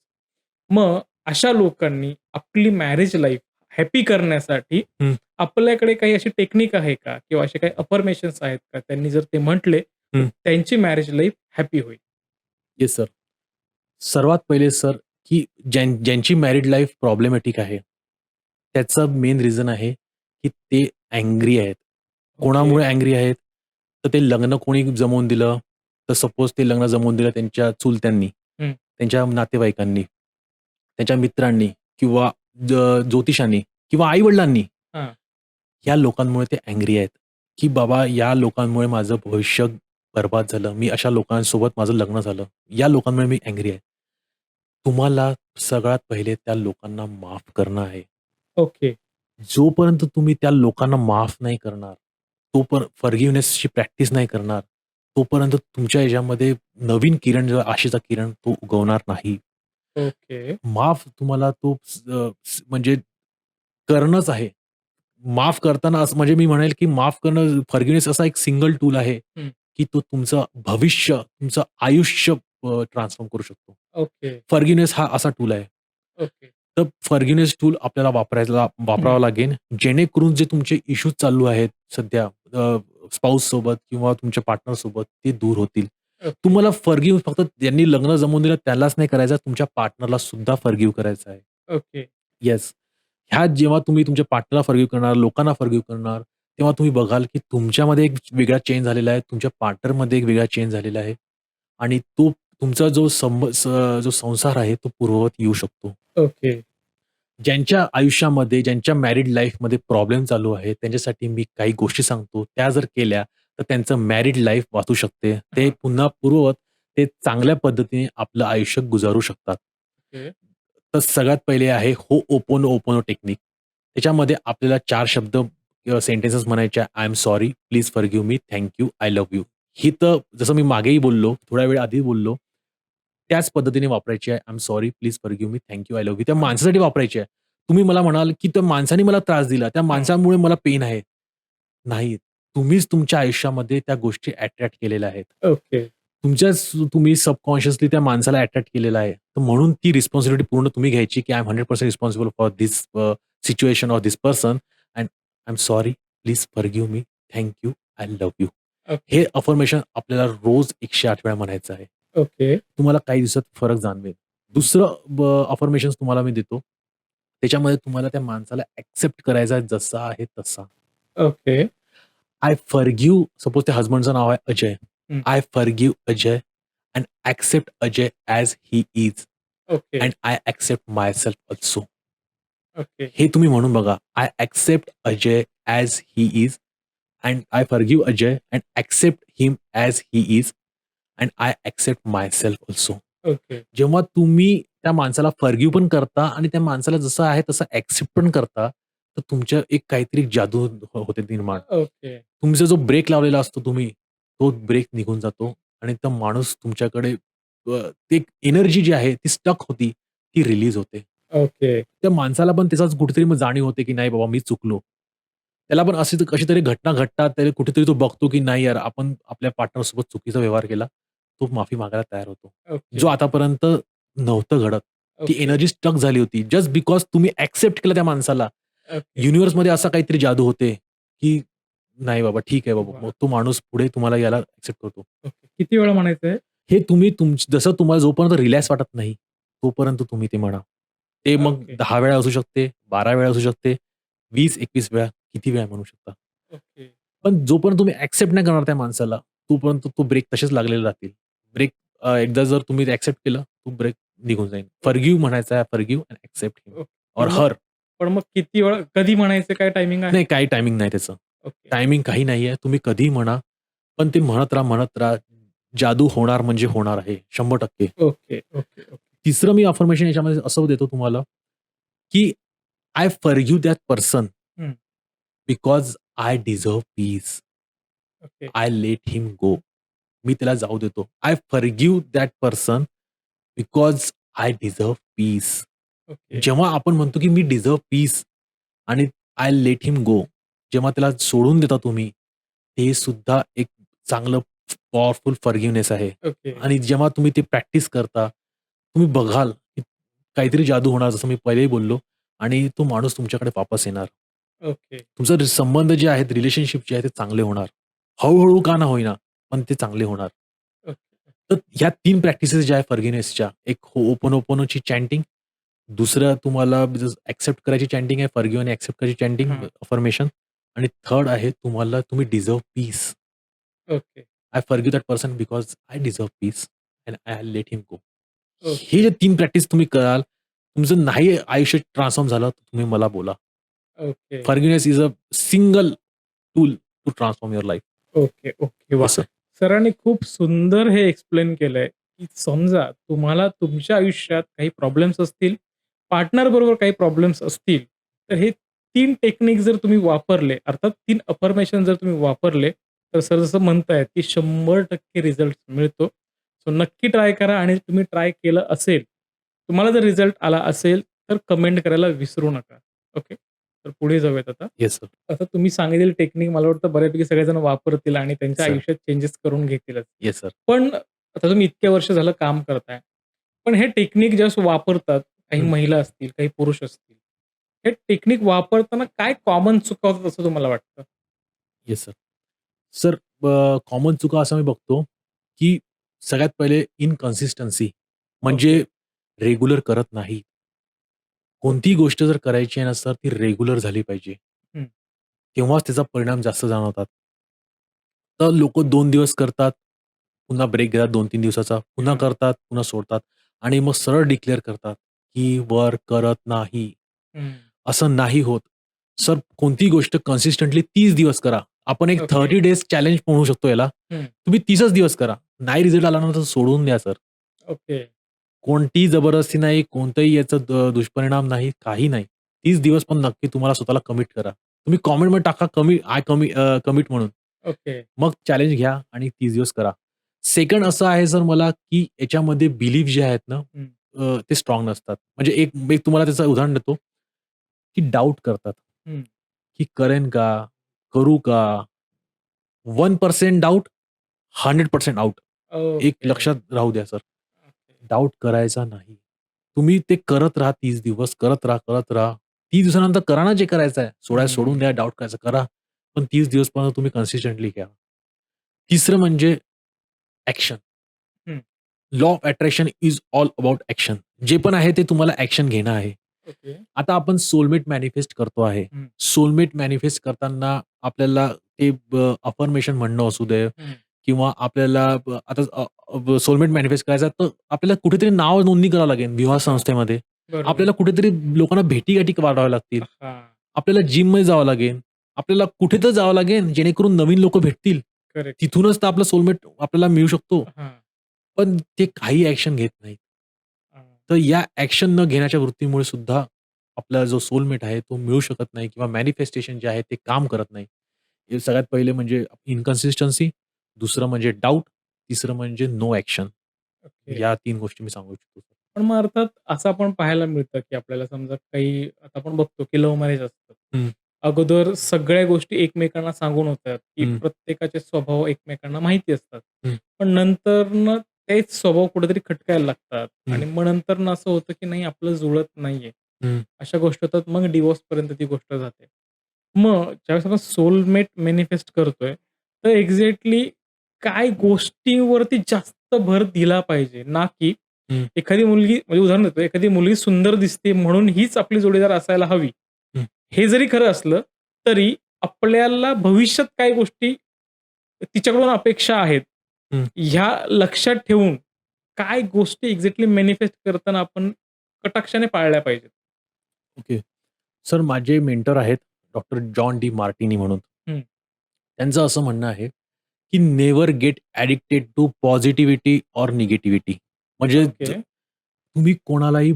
मग अशा लोकांनी आपली मॅरेज लाईफ हॅपी करण्यासाठी हं, आपल्याकडे काही अशी टेक्निक आहे का? किंवा असे काही अफर्मेशन्स आहेत का? त्यांनी जर ते म्हटले, तर हं. त्यांची मॅरेज लाईफ हॅपी होईल? Yes sir. सर्वात पहिले सर, की ज्यांची मॅरिड लाईफ प्रॉब्लेमॅटिक आहे, त्याचं मेन रिझन आहे, की ते अँग्री आहेत. ओके. कोणामुळे अँग्री आहेत? तर ते लग्न कोणी जमवून दिलं, तर सपोज ते लग्न जमवून दिलं त्यांच्या चुलत्यांनी, हं. त्यांच्या नातेवाईकांनी, त्यांच्या मित्रांनी किंवा ज्योतिषांनी किंवा आई-वडिलांनी. हां. या लोकांमुळे ते अँग्री आहेत, की बाबा या लोकांमुळे माझं भविष्य बरबाद झालं. मी अशा लोकांसोबत माझं लग्न झालं. या लोकांमुळे मी अँग्री आहे. तुम्हाला सगळ्यात पहिले त्या लोकांना माफ करणं आहे. ओके. जोपर्यंत तुम्ही त्या लोकांना माफ नाही करणार, तोपर्यंत फॉरगिव्हनेसची प्रॅक्टिस नाही करणार, तोपर्यंत तुमच्या ह्याच्यामध्ये नवीन किरण जो आशेचा किरण तो उगवणार नाही. ओके. माफ तुम्हाला तो म्हणजे करणंच आहे. माफ करताना असं म्हणजे मी म्हणेल, की माफ करणं फॉरगिव्हनेस असा एक सिंगल टूल आहे, हं. की तो तुमचं भविष्य, तुमचं आयुष्य ट्रान्सफॉर्म करू शकतो. ओके. फॉरगिव्हनेस हा असा टूल आहे. ओके. तर फॉरगिव्हनेस टूल आपल्याला हं. वापरावा लागेल, जेणेकरून जे तुमचे इश्यूज चालू आहेत सध्या सोबत किंवा तुमच्या पार्टनरसोबत ते दूर होतील. ओके. तुम्हाला फॉरगिव्ह फक्त ज्यांनी लग्न जमवून दिलं त्यालाच नाही करायचं, तुमच्या पार्टनरला सुद्धा फॉरगिव्ह करायचं आहे. ओके. येस. ह्यात जेव्हा तुम्ही तुमच्या पार्टनरला फॉरगिव्ह करणार, लोकांना फॉरगिव्ह करणार, तेव्हा तुम्ही बघाल, की तुमच्यामध्ये एक वेगळा चेंज झालेला आहे. तुमच्या पार्टनरमध्ये एक वेगळा चेंज झालेला आहे आणि तो तुमचा जो संसार आहे, तो पूर्ववत येऊ शकतो. ओके. ज्यांच्या आयुष्यामध्ये, ज्यांच्या मॅरिड लाईफमध्ये प्रॉब्लेम चालू आहे, त्यांच्यासाठी मी काही गोष्टी सांगतो. त्या जर केल्या, तर त्यांचं मॅरिड लाईफ वाचू शकते. ते हां. पुन्हा पूर्ववत ते चांगल्या पद्धतीने आपलं आयुष्य गुजारू शकतात. ओके. तर सगळ्यात पहिले आहे होओपोनोपोनो टेक्निक. त्याच्यामध्ये आपल्याला 4 शब्द किंवा सेंटेन्सेस म्हणायचे आहे. I am sorry, please forgive me, thank you, I love you. ही तर जसं मी मागेही बोललो, थोड्या वेळ आधी बोललो, त्याच पद्धतीने वापरायची आहे. I am sorry, please forgive me, thank you, I love you. त्या हां. माणसासाठी वापरायची आहे. तुम्ही मला म्हणाल, की त्या माणसाने मला त्रास दिला, त्या हं. माणसामुळे मला पेन आहे. नाही. तुम्हीच तुमच्या आयुष्यामध्ये त्या गोष्टी अट्रॅक्ट केलेल्या आहेत. ओके. तुम्ही सबकॉन्शियसली त्या माणसाला अट्रॅक्ट केलेलं आहे. तर म्हणून ती रिस्पॉन्सिबिलिटी पूर्ण तुम्ही घ्यायची, की I am 100% responsible for this situation or this person and I am sorry, please forgive me, thank you, I love you. Okay. हे अफर्मेशन आपल्याला रोज 108 वेळा म्हणायचं आहे. ओके. तुम्हाला काही दिवसात फरक जाणवेल. दुसरं अफर्मेशन्स तुम्हाला मी देतो. त्याच्यामध्ये तुम्हाला त्या माणसाला एक्सेप्ट करायचा आहे जसा आहे तसा. ओके. आय फॉरगिव्ह सपोज त्या हसबँडचं नाव आहे अजय. हं. I forgive Ajay and accept Ajay as he is okay. And I accept myself also. Okay. हे तुम्ही म्हणून बघा. I accept Ajay as he is and I forgive Ajay and accept him as he is and I accept myself also. Okay. जेव्हा तुम्ही त्या माणसाला forgive पण करता आणि त्या माणसाला जसं आहे तसं ॲक्सेप्ट पण करता, तर तुमच्या एक काहीतरी जादू होते निर्माण. ओके. तुमचा जो ब्रेक लावलेला असतो तुम्ही, तो ब्रेक निघून जातो आणि तो माणूस तुमच्याकडे ती एनर्जी जी आहे ती स्टक होती, ती रिलीज होते. ओके. त्या माणसाला पण त्याचाच कुठेतरी मग जाणीव होते, की नाही बाबा मी चुकलो. त्याला पण अशी कशी तरी घटना घडतात, तरी कुठेतरी तो बघतो, की नाही यार आपण आपल्या पार्टनरसोबत चुकीचा व्यवहार केला. तो माफी मागायला तयार होतो. ओके. जो आतापर्यंत नव्हतं घडत. ती ओके. एनर्जी स्टक झाली होती. जस्ट बिकॉज तुम्ही ॲक्सेप्ट केलं त्या माणसाला. ओके. युनिव्हर्समध्ये असा काहीतरी जादू होते, की नाही बाबा ठीक आहे बाबा. वाह! मग तो माणूस पुढे तुम्हाला याला ॲक्सेप्ट करतो. ओके. किती वेळा म्हणायचंय? हे तुम्ही जसं तुम्हाला जोपर्यंत रिलॅक्स वाटत नाही, तोपर्यंत तुम्ही ते म्हणा. ते मग ओके. 10 वेळा असू शकते, 12 वेळा असू शकते, 20-21 वेळा, किती वेळा म्हणू शकता. ओके. पण जोपर्यंत तुम्ही ॲक्सेप्ट नाही करणार त्या माणसाला, तोपर्यंत तो ब्रेक तसेच लागलेले राहतील. ब्रेक एकदा जर तुम्ही ॲक्सेप्ट केलं, तो ब्रेक निघून जाईल. फॉरगिव्ह म्हणायचा आहे, forgive and accept him okay. Or her. पण मग किती वेळा कधी म्हणायचं काय टायमिंग आहे? नाही, काही टायमिंग नाही त्याचं. ओके. टायमिंग काही नाहीये. तुम्ही कधीही म्हणा. पण ते म्हणत राहा, म्हणत राहा. जादू होणार म्हणजे होणार आहे 100%. Okay, okay, okay. तिसरं मी अफर्मेशन याच्यामध्ये असं देतो तुम्हाला, की I forgive that person hmm. Because I deserve peace. Okay. I let him go. मी त्याला जाऊ देतो. I forgive that person because I deserve peace. Okay. जेव्हा आपण म्हणतो, की मी डिझर्व्ह पीस आणि आय लेट हिम गो. जेव्हा त्याला सोडून देता तुम्ही, ते सुद्धा एक चांगलं पॉवरफुल फॉरगिव्हनेस आहे. ओके. आणि जेव्हा तुम्ही ते प्रॅक्टिस करता, तुम्ही बघाल, की काहीतरी जादू होणार जसं मी पहिलेही बोललो आणि तो माणूस तुमच्याकडे वापस येणार. ओके. तुमचे संबंध जे आहेत, रिलेशनशिप जे आहे ते चांगले होणार. हळू का ना होईना, पण ते चांगले होणार. ओके. तर ह्या 3 प्रॅक्टिसेस ज्या आहेत फॉरगिव्हनेसच्या, एक होओपोनोपोनोची चॅन्टिंग, दुसरं तुम्हाला ॲक्सेप्ट करायची चॅन्टिंग आहे, फॉरगिव्ह आणि ॲक्सेप्ट करायची चॅन्टिंग, हां. अफर्मेशन आणि थर्ड आहे तुम्ही deserve peace. Okay. I forgive that person because I deserve peace and I let him go. हे ओके. जे 3 प्रॅक्टिस तुम्ही कराल, तुमचं नाही आयुष्य ट्रान्सफॉर्म झालं, तर तुम्ही मला बोला. Okay. Forgiveness is a single tool to transform your life. Okay, okay. वाह! Yes sir. सरांनी खूप सुंदर हे एक्सप्लेन केलंय, की समजा तुम्हाला तुमच्या आयुष्यात काही प्रॉब्लेम्स असतील, पार्टनर बरोबर काही प्रॉब्लेम्स असतील, तर हे 3 टेक्निक जर तुम्ही वापरले, अर्थात 3 अफर्मेशन जर तुम्ही वापरले, तर सर जसं म्हणतायत, की 100% रिझल्ट मिळतो. सो नक्की ट्राय करा आणि तुम्ही ट्राय केलं असेल, तुम्हाला जर रिझल्ट आला असेल, तर कमेंट करायला विसरू नका. ओके. तर पुढे जाऊयात आता. Yes sir. आता तुम्ही सांगितलेली टेक्निक मला वाटतं बऱ्यापैकी सगळेजण वापरतील आणि त्यांच्या सर. आयुष्यात चेंजेस करून घेतीलच. Yes sir. पण आता तुम्ही इतक्या वर्ष झालं काम करताय. पण हे टेक्निक ज्यावेळेस वापरतात, काही हं. महिला असतील, काही पुरुष असतील. हे टेक्निक वापरताना काय कॉमन चुका होतात असं तुम्हाला वाटतं? Yes sir. सर कॉमन चुका असा मी बघतो, की सगळ्यात पहिले इनकन्सिस्टन्सी म्हणजे ओके. रेग्युलर करत नाही. कोणतीही गोष्ट जर करायची आहे ना सर, ती रेग्युलर झाली पाहिजे. हं. तेव्हाच त्याचा परिणाम जास्त जाणवतात. तर लोकं 2 दिवस करतात, पुन्हा ब्रेक घेतात 2-3 दिवसाचा, पुन्हा हं. करतात, पुन्हा सोडतात आणि मग सरळ डिक्लेअर करतात, की वर्क करत नाही. हं. असं नाही होत. सर कोणतीही गोष्ट कन्सिस्टंटली 30 दिवस करा. आपण एक ओके. 30 डेज चॅलेंज म्हणू शकतो याला. हं. तुम्ही 30च दिवस करा. नाही रिझल्ट आला ना तर सोडून द्या सर. ओके. कोणतीही जबरदस्ती नाही, कोणतंही याचा दुष्परिणाम नाही, काही नाही. 30 दिवस पण नक्की तुम्हाला स्वतःला कमिट करा. तुम्ही कमेंटमध्ये टाका कमिट म्हणून. ओके. मग चॅलेंज घ्या आणि 30 दिवस करा. सेकंड असं आहे सर मला, की याच्यामध्ये बिलीफ जे आहेत ना, हं. ते स्ट्राँग नसतात. म्हणजे एक एक तुम्हाला त्याचं उदाहरण देतो, की डाउट करतात, हं. की करेन का? करू का? 1% डाउट, 100% आउट. एक ओके. लक्षात राहू द्या सर. ओके. डाउट करायचा नाही. तुम्ही ते करत राहा 30 दिवस, करत राहा, करत राहा. 30 दिवसानंतर करा ना जे करायचं आहे. सोडून हं. द्या, डाउट करायचं करा. पण 30 दिवसपर्यंत तुम्ही कन्सिस्टंटली घ्या. तिसरं म्हणजे ॲक्शन. हं. Law of attraction is all about action. जे पण आहे ते तुम्हाला ॲक्शन घेणं आहे. ओके. आता आपण सोलमेट मॅनिफेस्ट करतो आहे. हं. सोलमेट मॅनिफेस्ट करताना आपल्याला ते अफर्मेशन म्हणणं असू दे हं. किंवा आपल्याला आता सोलमेट मॅनिफेस्ट करायचा तर आपल्याला कुठेतरी नाव नोंदणी करावं लागेल विवाह हां. संस्थेमध्ये. बरोबर. आपल्याला कुठेतरी लोकांना भेटीगाठी वाढवाव्या लागतील. हां. आपल्याला जिममध्ये जावं लागेल. आपल्याला कुठे तर जावं लागेल जेणेकरून नवीन लोकं भेटतील. करेक्ट. तिथूनच तर आपला सोलमेट आपल्याला मिळू शकतो. हां. पण ते काही ॲक्शन घेत नाहीत. हां. तर या ॲक्शन न घेण्याच्या वृत्तीमुळे सुद्धा आपला जो सोलमेट आहे तो मिळू शकत नाही किंवा मॅनिफेस्टेशन जे आहे ते काम करत नाही. हे सगळ्यात पहिले म्हणजे इन्कन्सिस्टन्सी, दुसरं म्हणजे डाउट, तिसरं म्हणजे नो ॲक्शन. ओके. या 3 गोष्टी मी सांगू इच्छितो. पण मग अर्थात असं आपण पाहायला मिळतं, की आपल्याला समजा काही आता आपण बघतो, की लव्ह मॅरेज असतं. हं, अगोदर सगळ्या गोष्टी एकमेकांना सांगून होतात, की हं, प्रत्येकाचे स्वभाव एकमेकांना माहिती असतात. हं, पण नंतरनं तेच स्वभाव कुठेतरी खटकायला लागतात हं, आणि मग नंतरनं असं होतं, की नाही आपलं जुळत नाहीये. हं, अशा गोष्टी होतात. मग डिव्होर्सपर्यंत ती गोष्ट जाते. मग ज्यावेळेस आपण सोलमेट मॅनिफेस्ट करतोय, तर एक्झॅक्टली काय गोष्टींवरती जास्त भर दिला पाहिजे? ना की हं, एखादी मुलगी म्हणजे उदाहरण देतो, एखादी मुलगी सुंदर दिसते म्हणून हीच आपली जोडीदार असायला हवी. हं, हे जरी खरं असलं, तरी आपल्याला भविष्यात काय गोष्टी तिच्याकडून अपेक्षा आहेत, हं. ह्या लक्षात ठेवून काय गोष्टी एक्झॅक्टली मॅनिफेस्ट करताना आपण कटाक्षाने पाळल्या पाहिजेत? ओके. सर माझे मेंटर आहेत डॉक्टर जॉन डी मार्टिनी म्हणून. हं. त्यांचं असं म्हणणं आहे, की never get addicted to positivity or negativity. म्हणजे ओके. तुम्ही कोणालाही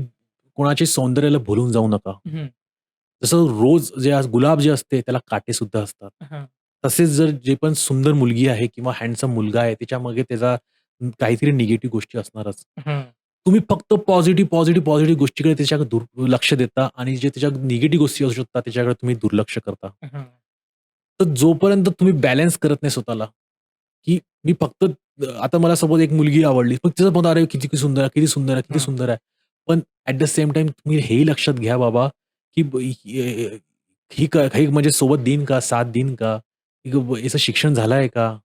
कोणाच्या सौंदर्याला भुलून जाऊ नका. हं. जसं रोज जे गुलाब जे असते त्याला काटे सुद्धा असतात. हां. तसेच जर जे पण सुंदर मुलगी आहे किंवा हँडसम मुलगा आहे त्याच्यामागे त्याचा काहीतरी निगेटिव्ह गोष्टी असणारच. हां. तुम्ही फक्त पॉझिटिव्ह, पॉझिटिव्ह, पॉझिटिव्ह गोष्टीकडे त्याच्याकडे लक्ष देता आणि जे त्याच्या निगेटिव्ह गोष्टी असू शकतात त्याच्याकडे तुम्ही दुर्लक्ष करता. हां. तर जोपर्यंत तुम्ही बॅलन्स करत नाही स्वतःला, की मी फक्त आता मला सपोज एक मुलगी आवडली. मग तिचं मत अरे किती सुंदर आहे, किती सुंदर आहे, किती हां. सुंदर आहे. पण ॲट द सेम टाईम तुम्ही हेही लक्षात घ्या बाबा, की ही म्हणजे सोबत देईन का? साथ देईन का? याचं शिक्षण झालं आहे का?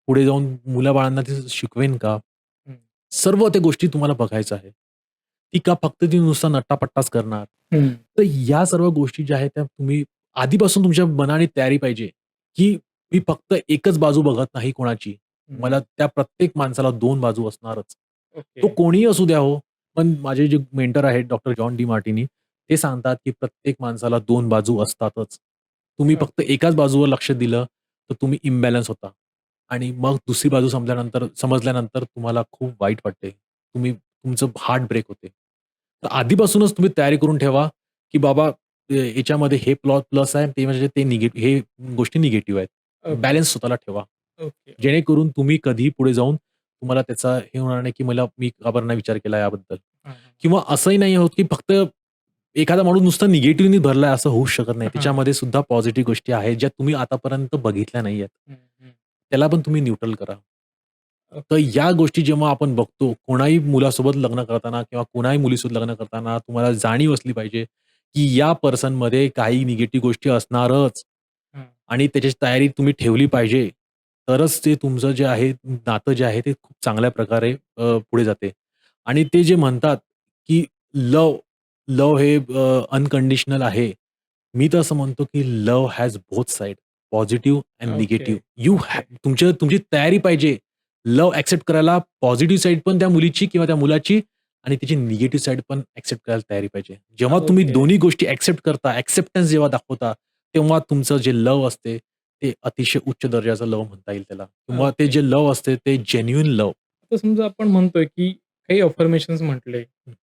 पुढे जाऊन मुलाबाळांना ते शिकवेन का? हं. सर्व त्या गोष्टी तुम्हाला बघायचं आहे. ती का फक्त ती नुसता नट्टापट्टाच करणार. हं. तर या सर्व गोष्टी ज्या आहेत त्या तुम्ही आधीपासून तुमच्या मनाने तयारी पाहिजे, की मी फक्त एकच बाजू बघत नाही कोणाची. हं. मला त्या प्रत्येक माणसाला 2 बाजू असणारच. ओके. तो कोणीही असू द्या हो. पण माझे जे मेंटर आहेत डॉक्टर जॉन डी मार्टिनी, ते सांगतात, की प्रत्येक माणसाला 2 बाजू असतातच. तुम्ही फक्त ओके. एकाच बाजूवर लक्ष दिलं, तर तुम्ही इम्बॅलन्स होता. आणि मग दुसरी बाजू समजल्यानंतर तुम्हाला खूप वाईट वाटते. तुमचं हार्ट ब्रेक होते. तर आधीपासूनच तुम्ही तयारी करून ठेवा, की बाबा याच्यामध्ये हे प्लस आहे, ते म्हणजे ते हे गोष्टी निगेटिव्ह आहेत. ओके. बॅलन्स स्वतःला ठेवा. ओके. ओके. जेणेकरून तुम्ही कधीही पुढे जाऊन तुम्हाला त्याचा हे होणार नाही, की मी का बरं नाही विचार केला याबद्दल. हां, हां. किंवा असंही नाही होत, की फक्त एखादा माणूस नुसता निगेटिव्हनी भरलाय असं होऊच शकत नाही. हां. त्याच्यामध्ये सुद्धा पॉझिटिव्ह गोष्टी आहेत, ज्या तुम्ही आतापर्यंत बघितल्या नाहीयेत. हं, हं. त्याला पण तुम्ही न्यूट्रल करा. तर ओके. या गोष्टी जेव्हा आपण बघतो, कोणाही मुलासोबत लग्न करताना किंवा कोणाही मुलीसोबत लग्न करताना तुम्हाला जाणीव असली पाहिजे, की या पर्सनमध्ये काही निगेटिव्ह गोष्टी असणारच हां. आणि त्याची तयारी तुम्ही ठेवली पाहिजे. तरच ते तुमचं जे आहे नातं जे आहे ते खूप चांगल्या प्रकारे पुढे जाते. आणि ते जे म्हणतात, की लव्ह लव्ह हे अनकंडिशनल आहे. मी तर असं म्हणतो, की love has both side positive and okay. Negative. Okay. तुमची तयारी पाहिजे. लव्ह एक्सेप्ट करायला पॉझिटिव्ह साइड पण त्या मुलीची किंवा त्या मुलाची आणि त्याची निगेटिव्ह साइड पण एक्सेप्ट करायला तयारी पाहिजे. जेव्हा तुम्ही ओके. दोन्ही गोष्टी एक्सेप्ट करता, एक्सेप्टन्स जेव्हा दाखवता, तेव्हा तुमचं जे लव्ह असते, ते अतिशय उच्च दर्जाचं लव्ह म्हणता येईल त्याला किंवा ते ओके. जे लव्ह असते ते जेन्युइन लव्ह. आता समजा आपण म्हणतोय, की काही अफर्मेशन्स म्हटले, हं,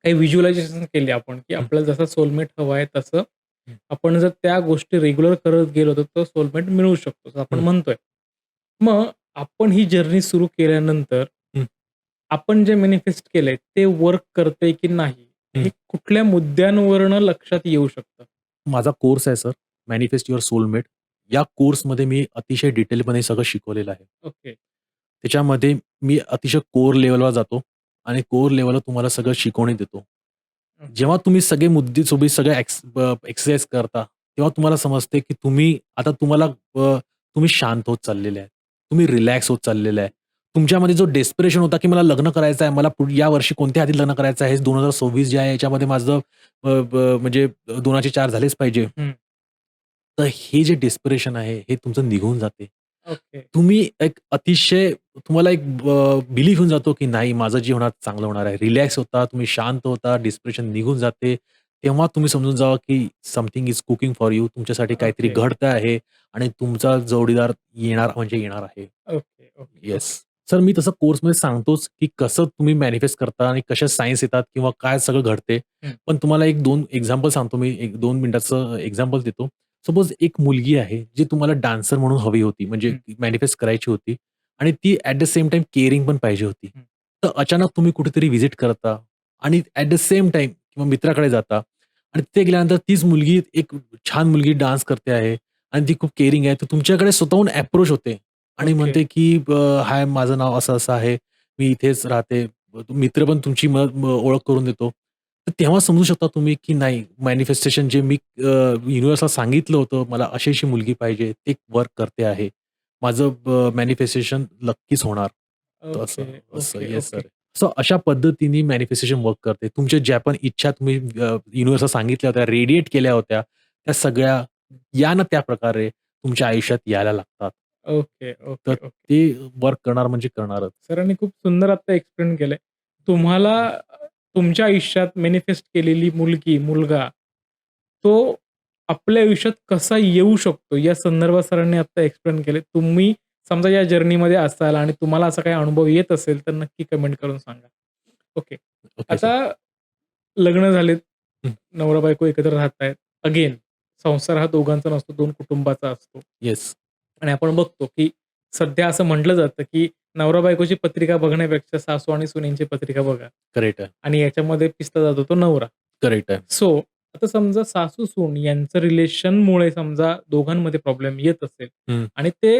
काही व्हिज्युअलायझेशन केले आपण, की हं, आपल्याला जसा सोलमेट हवा आहे तसं हं, आपण जर त्या गोष्टी रेग्युलर करत गेलो, तर तो सोलमेट मिळू शकतो, असं आपण हं, म्हणतोय. मग आपण ही जर्नी सुरू केल्यानंतर हं, आपण जे मॅनिफेस्ट केलंय ते वर्क करतंय की नाही, हं. हे कुठल्या मुद्द्यांवरनं लक्षात येऊ शकतं? माझा कोर्स आहे सर, मॅनिफेस्ट युअर सोलमेट. या कोर्समध्ये मी अतिशय डिटेलमध्ये सगळं शिकवलेलं आहे. ओके. त्याच्यामध्ये मी अतिशय कोर लेव्हलवर जातो आणि कोर लेव्हलला तुम्हाला सगळं शिकवणी देतो. ओके. जेव्हा तुम्ही सगळे मुद्दे सोबत सगळे एक्सरसाइज करता, तेव्हा तुम्हाला समजते, की तुम्ही शांत होत चाललेले आहे. तुम्ही रिलॅक्स होत चाललेले आहे. तुमच्यामध्ये जो डेस्परेशन होता, की मला लग्न करायचं आहे, मला या वर्षी कोणत्या आधी लग्न करायचं आहे, 2026 जे आहे याच्यामध्ये माझं म्हणजे 2चे 4 झालेच पाहिजे. हं. तर हे जे डेस्परेशन आहे, हे तुमचं निघून जाते. ओके. तुम्ही एक अतिशय तुम्हाला एक बिलीफ येऊन जातो, की नाही माझं जे होणार चांगलं होणार आहे. रिलॅक्स होता, तुम्ही शांत होता, डिप्रेशन निघून जाते. तेव्हा तुम्ही समजून जावा, की something is cooking for you. तुमच्यासाठी काहीतरी ओके, घडतं आहे आणि तुमचा जोडीदार येणार म्हणजे येणार आहे. Okay, okay, yes. Okay. Sir मी तसं कोर्समध्ये सांगतोच, की कसं तुम्ही मॅनिफेस्ट करता आणि कशा सायन्स येतात किंवा काय सगळं घडते. हं, पण तुम्हाला 1-2 एक्झाम्पल सांगतो मी. 1-2 मिनिटाचं एक्झाम्पल देतो. सपोज एक मुलगी आहे, जी तुम्हाला डान्सर म्हणून हवी होती, म्हणजे हं, मॅनिफेस्ट करायची होती आणि ती at the same time caring पण पाहिजे होती. हं. तर अचानक तुम्ही कुठेतरी व्हिजिट करता आणि ॲट द सेम टाईम किंवा मित्राकडे जाता आणि तिथे गेल्यानंतर तीच मुलगी एक छान मुलगी डान्स करते आहे आणि ती खूप केअरिंग आहे. तर तुमच्याकडे स्वतःहून अप्रोच होते आणि ओके. म्हणते, की "हाय, माझं नाव असं-असं आहे. मी इथेच राहते." मित्र पण तुमची ओळख करून देतो. तर तेव्हा समजू शकता तुम्ही, की नाही मॅनिफेस्टेशन जे मी युनिव्हर्सला सांगितलं होतं, मला अशी-अशी मुलगी पाहिजे, ते वर्क करते आहे. माझं मॅनिफेस्टेशन नक्कीच होणार. तर ओके, असं, असं. Okay, yes sir. Okay. So अशा पद्धतीने मॅनिफेस्टेशन वर्क करते. तुमच्या ज्या पण इच्छा तुम्ही युनिव्हर्सला सांगितल्या होत्या, रेडिएट केल्या होत्या, त्या सगळ्या या ना त्या प्रकारे तुमच्या आयुष्यात यायला लागतात. ओके, तर ओके, ओके. ते वर्क करणार म्हणजे करणारच. सरांनी खूप सुंदर आता एक्सप्लेन केलंय. तुम्हाला तुमच्या आयुष्यात मॅनिफेस्ट केलेली मुलगी, मुलगा, तो आपल्या आयुष्यात कसा येऊ शकतो, या संदर्भात सरांनी आता एक्सप्लेन केले. तुम्ही समजा या जर्नीमध्ये असाल आणि तुम्हाला असा काही अनुभव येत असेल, तर नक्की कमेंट करून सांगा. ओके. Okay sir. आता लग्न झालेत, हं. नवरा-बायको एकत्र राहतायत. अगेन संसार हा दोघांचा नसतो, 2 कुटुंबाचा असतो. येस. आणि आपण बघतो, की सध्या असं म्हटलं जातं, की नवरा-बायकोची पत्रिका बघण्यापेक्षा सासू आणि सुनेंची पत्रिका बघा करेक्ट आहे. आणि याच्यामध्ये पिसला जातो तो नवरा. करेक्ट आहे. सो आता समजा सासू-सून यांचं रिलेशनमुळे समजा दोघांमध्ये प्रॉब्लेम येत असेल हं, आणि ते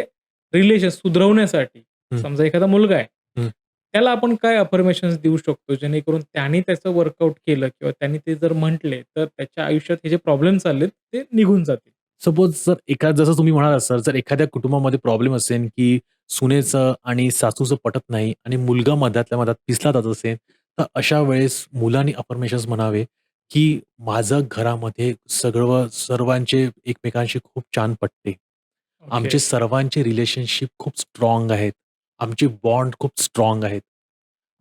रिलेशन सुधरवण्यासाठी हं, समजा एखादा मुलगा आहे, हं. त्याला आपण काय अफर्मेशन्स देऊ शकतो जेणेकरून त्याने त्याचं वर्कआउट केलं किंवा त्याने ते जर म्हटले, तर त्याच्या आयुष्यात हे जे प्रॉब्लेम चाललेत ते निघून जातील. सपोज जर जसं तुम्ही म्हणालात सर, जर एखाद्या कुटुंबामध्ये प्रॉब्लेम असेल, की सुनेचं आणि सासूचं पटत नाही आणि मुलगा मधातल्या मधात पिसला जात असेल, तर अशा वेळेस मुलांनी अफर्मेशन्स म्हणावे, की माझं घरामध्ये सर्वांचे एकमेकांशी खूप छान पटते. ओके. आमचे सर्वांचे रिलेशनशिप खूप स्ट्राँग आहेत. आमचे बॉन्ड खूप स्ट्राँग आहेत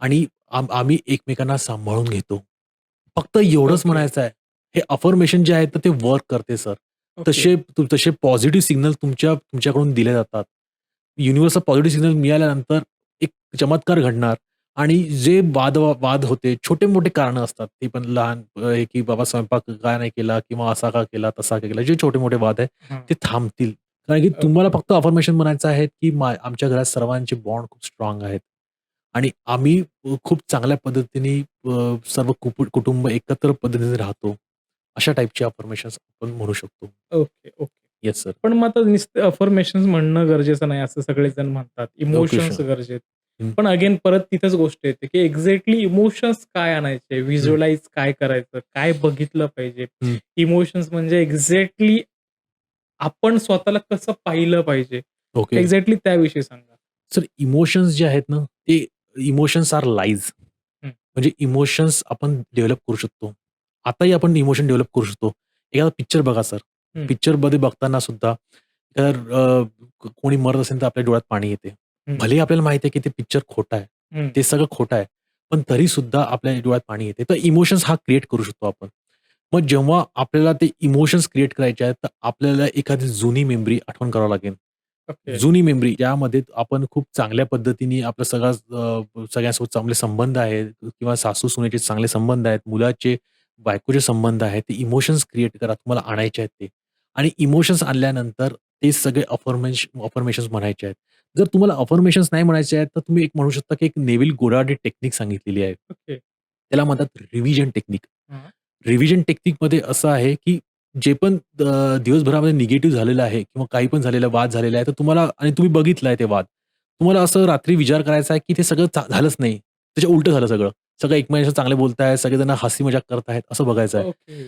आणि आम्ही एकमेकांना सांभाळून घेतो. फक्त एवढंच ओके, म्हणायचं आहे. हे अफर्मेशन जे आहे तर ते वर्क करते सर. ओके. तसे पॉझिटिव्ह सिग्नल तुमच्याकडून दिले जातात. युनिव्हर्सला पॉझिटिव्ह सिग्नल मिळाल्यानंतर एक चमत्कार घडणार आणि जे वाद होते, छोटे-मोठे कारणं असतात. ते पण लहान की बाबा स्वयंपाक का नाही केला किंवा असा का केला, तसा का केला. जे छोटे-मोठे वाद आहेत हां. ते थांबतील. कारण की तुम्हाला ओके. फक्त अफर्मेशन म्हणायचं आहे, की आमच्या घरात सर्वांचे बॉन्ड खूप स्ट्राँग आहेत आणि आम्ही खूप चांगल्या पद्धतीने सर्व कुटुंब एकत्र पद्धतीने राहतो. अशा टाइपचे अफर्मेशन्स आपण म्हणू शकतो. Okay, okay. Yes sir. पण मग आता नुसतं अफर्मेशन्स म्हणणं गरजेचं नाही असं सगळेजण म्हणतात. Okay emotions sir. गरजेचे. हं, पण अगेन परत तिथंच गोष्ट येते, की एक्झॅक्टली इमोशन्स काय आणायचे? हं, व्हिज्युअलाइज काय करायचं? काय बघितलं पाहिजे? हं. इमोशन्स म्हणजे एक्झॅक्टली आपण स्वतःला कसं पाहिलं पाहिजे? ओके. एक्झॅक्टली त्याविषयी सांगा. सर इमोशन्स जे आहेत ना, ते इमोशन्स आर लाईज. हं, म्हणजे इमोशन्स आपण डेव्हलप करू शकतो. आताही आपण इमोशन डेव्हलप करू शकतो. एखादा पिक्चर बघा सर. हं, पिक्चरमध्ये बघताना सुद्धा तर कोणी मरत असेल तर आपल्या डोळ्यात पाणी येते. हं, भलेही आपल्याला माहिती आहे की ते पिक्चर खोटं आहे. हं. ते सगळं खोटं आहे. पण तरीसुद्धा आपल्या डोळ्यात पाणी येते. तर इमोशन्स हा क्रिएट करू शकतो आपण. मग जेव्हा आपल्याला ते इमोशन्स क्रिएट करायचे आहेत, तर आपल्याला एखादी जुनी मेमरी आठवण करावी लागेल. ओके. जुनी मेमरी ज्यामध्ये आपण खूप चांगल्या पद्धतीने आपलं सगळ्यांसोबत चांगले संबंध आहेत किंवा सासू-सुनेचे चांगले संबंध आहेत, मुलाचे, बायकोचे संबंध आहेत. ते इमोशन्स क्रिएट करा. तुम्हाला आणायचे आहेत ते. आणि इमोशन्स आणल्यानंतर ते सगळे अफर्मेशन्स म्हणायचे आहेत. जर तुम्हाला अफर्मेशन्स नाही म्हणायचे आहेत, तर तुम्ही एक म्हणू शकता, की एक नेव्हिल गोडार्ड टेक्निक सांगितलेली आहे. ओके. त्याला म्हणतात रिव्हिजन टेक्निक. हां. रिव्हिजन टेक्निकमध्ये असं आहे, की जे पण दिवसभरामध्ये निगेटिव्ह झालेलं आहे किंवा काही पण झालेलं वाद झालेला आहे, तर तुम्हाला आणि तुम्ही बघितलाय ते वाद. तुम्हाला असं रात्री विचार करायचा आहे, की ते सगळं झालंच नाही. त्याच्या उलटं झालं सगळं. सगळं एकमेकांशी चांगले बोलतायत, सगळेजण हसी मजाक करतायत, असं बघायचं आहे. ओके.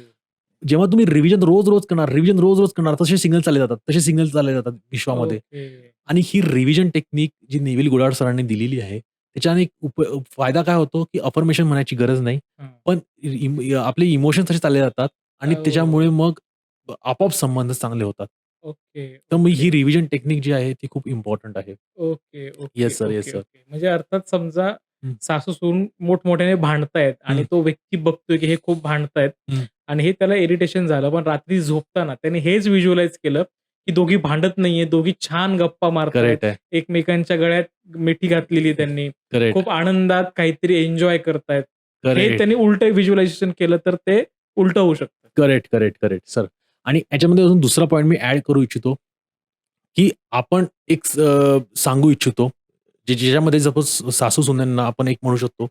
जेव्हा तुम्ही रिव्हिजन रोज-रोज करणार, रिव्हिजन रोज-रोज करणार, तसे सिग्नल चालले जातात. तसे सिग्नल चालले जातात विश्वामध्ये. ओके. आणि ही रिव्हिजन टेक्निक जी नेव्हिल गोडार्ड सरांनी दिलेली आहे, त्याच्याने एक फायदा काय होतो, की अफर्मेशन म्हणायची गरज नाही. हां. पण आपले इमोशन्स तसे चालले जातात आणि त्याच्यामुळे ओह! मग आपोआप संबंध चांगले होतात. ओके, तर मग ही ओके. रिव्हिजन टेक्निक जी आहे ती खूप इम्पोर्टंट आहे. Okay, okay, yes sir, yes okay, sir. Okay. म्हणजे अर्थात समजा हं, सासू-सून मोठमोठ्याने भांडतायत आणि हं, तो व्यक्ती बघतोय, की हे खूप भांडतायत. हं. आणि हे त्याला इरिटेशन झालं. पण रात्री झोपताना त्याने हेच व्हिज्युअलाइज केलं, की दोघी भांडत नाहीये, दोघी छान गप्पा मारतायत, करेक्ट आहे. एकमेकांच्या गळ्यात मिठी घातलेली त्यांनी, करेक्ट, खूप आनंदात काहीतरी एन्जॉय करतायत. हे करेक्ट, त्यांनी उलटं व्हिज्युअलायझेशन केलं तर ते उलटं होऊ शकतं. Correct, correct, correct sir. आणि याच्यामध्ये अजून दुसरा पॉइंट मी ॲड करू इच्छितो, की आपण एक सांगू इच्छितो, ज्याच्यामध्ये सपोज सासू-सुनेंना आपण एक म्हणू शकतो,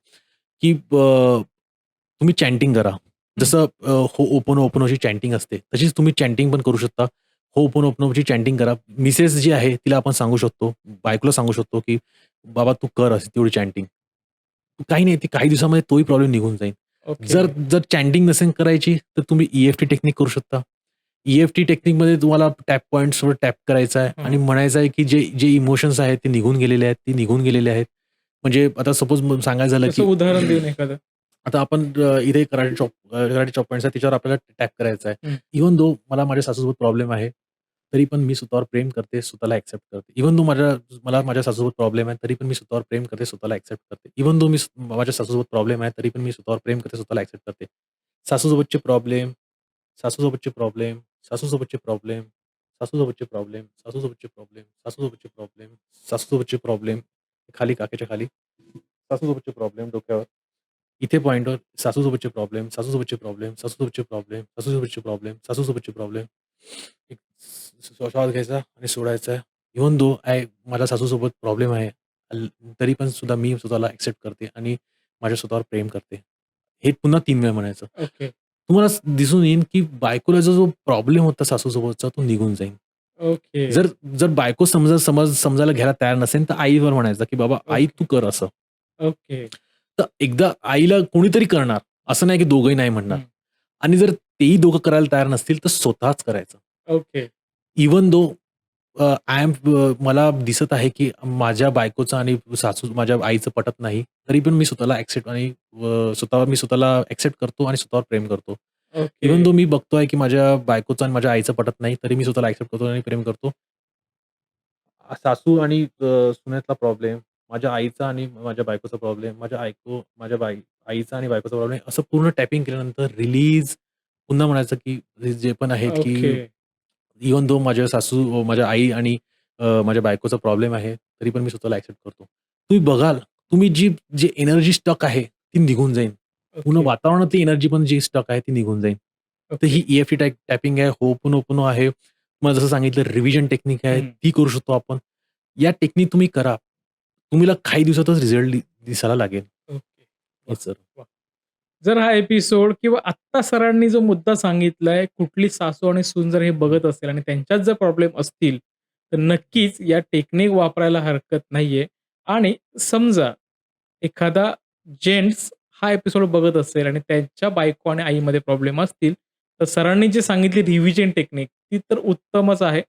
की तुम्ही चॅन्टिंग करा. हं. जसं होओपोनोपोनोची चॅन्टिंग असते, तशीच तुम्ही चॅन्टिंग पण करू शकता. होओपोनोपोनोची चॅन्टिंग करा. मिसेस जी आहे तिला आपण सांगू शकतो, बायकोला सांगू शकतो, की "बाबा तू कर अशी तेवढी चॅन्टिंग." काही नाही, ती काही दिवसामध्ये तोही प्रॉब्लेम निघून जाईल. ओके. जर जर चॅन्टिंग नसेल करायची, तर तुम्ही ई-एफ-टी टेक्निक करू शकता. ई-एफ-टी टेक्निकमध्ये तुम्हाला टॅप पॉइंट्सवर टॅप करायचा आहे आणि हं. म्हणायचं आहे, की जे जे इमोशन्स आहेत ते निघून गेलेले आहेत, ते निघून गेलेले आहेत. म्हणजे आता सपोज सांगायचं झालं, कसं की उदाहरण देऊन एखादं? आता आपण इथे कराटे चॉप पॉइंट्स आहे त्याच्यावर आपल्याला टॅप करायचा आहे. हं. इव्हन दो मला माझ्या सासूसोबत प्रॉब्लेम आहे, तरी पण मी स्वतःवर प्रेम करते, स्वतःला एक्सेप्ट करते. इव्हन दो मला माझ्या सासूसोबत प्रॉब्लेम आहे, तरी पण मी स्वतःवर प्रेम करते, स्वतःला एक्सेप्ट करते. इव्हन दो माझ्या सासूसोबत प्रॉब्लेम आहे, तरी पण मी स्वतःवर प्रेम करते, स्वतःला एक्सेप्ट करते. सासूसोबतचे प्रॉब्लेम, सासूसोबतचे प्रॉब्लेम, सासूसोबतचे प्रॉब्लेम, सासूसोबतचे प्रॉब्लेम, सासूसोबतचे प्रॉब्लेम, सासूसोबतचे प्रॉब्लेम, सासूसोबतचे प्रॉब्लेम, खाली काखेच्या खाली, सासूसोबतचे प्रॉब्लेम डोक्यावर. इथे पॉइंटवर सासूसोबतचे प्रॉब्लेम, सासूसोबतचे प्रॉब्लेम, सासूसोबतचे प्रॉब्लेम, सासूसोबतचे प्रॉब्लेम, सासूसोबतचे प्रॉब्लेम. एक श्वास घ्यायचा आणि सोडायचा. इव्हन दो माझ्या सासूसोबत प्रॉब्लेम आहे, तरी पण सुद्धा मी स्वतःला एक्सेप्ट करते आणि माझ्या स्वतःवर प्रेम करते. हे पुन्हा 3 वेळा म्हणायचं. ओके. तुम्हाला दिसून येईल, की बायकोला जो प्रॉब्लेम होता सासूसोबतचा तो निघून जाईल. ओके. जर जर बायको समजायला घ्यायला तयार नसेल, तर आईवर म्हणायचं, की "बाबा आई ओके. तू कर असं." ओके. तर एकदा आईला कोणीतरी करणार. असं नाही की दोघंही नाही म्हणणार. हं. आणि जर तेही दोघं करायला तयार नसतील, तर स्वतःच करायचं. ओके. इव्हन दो मला दिसत आहे, की माझ्या बायकोचं आणि माझ्या आईचं पटत नाही. तरी पण मी स्वतःला एक्सेप्ट आणि मी स्वतःला एक्सेप्ट करतो आणि स्वतःवर प्रेम करतो. ओके. इव्हन दो मी बघतोय, की माझ्या बायकोचं आणि माझ्या आईचं पटत नाही, तरी मी स्वतःला एक्सेप्ट करतो आणि प्रेम करतो. सासू आणि सुनेतला प्रॉब्लेम, माझ्या आईचा आणि माझ्या बायकोचा प्रॉब्लेम, माझ्या आईचा आणि बायकोचा प्रॉब्लेम असं पूर्ण टॅपिंग केल्यानंतर रिलीज पुन्हा म्हणायचं, की जे पण आहेत, ओके. की इव्हन दो माझ्या आई आणि माझ्या बायकोचा प्रॉब्लेम आहे, तरी पण मी स्वतःला एक्सेप्ट करतो. तुम्ही बघाल, तुम्ही जी एनर्जी स्टक आहे, ती निघून जाईल. पूर्ण ओके. वातावरणातली एनर्जी पण जी स्टक आहे, ती निघून जाईल. तर ओके. ही ई-एफ-टी टॅपिंग आहे, होओपोनोपोनो आहे. तुम्हाला जसं सांगितलं रिव्हिजन टेक्निक आहे, हं. ती करू शकतो आपण. या टेक्निक तुम्ही करा. तुम्हाला काही दिवसातच रिझल्ट दिसायला लागेल. ओके. वाह! Yes sir. वाह! जर हा एपिसोड किंवा आत्ता सरांनी जो मुद्दा सांगितलाय, कुठली सासू आणि सून जर हे बघत असेल आणि त्यांच्यात जर प्रॉब्लेम असतील, तर नक्कीच या टेक्निक वापरायला हरकत नाहीये. आणि समजा एखादा जेंट्स हा एपिसोड बघत असेल आणि त्यांच्या बायको आणि आईमध्ये प्रॉब्लेम असतील, तर सरांनी जी सांगितली रिव्हिजन टेक्निक ती तर उत्तमच आहे.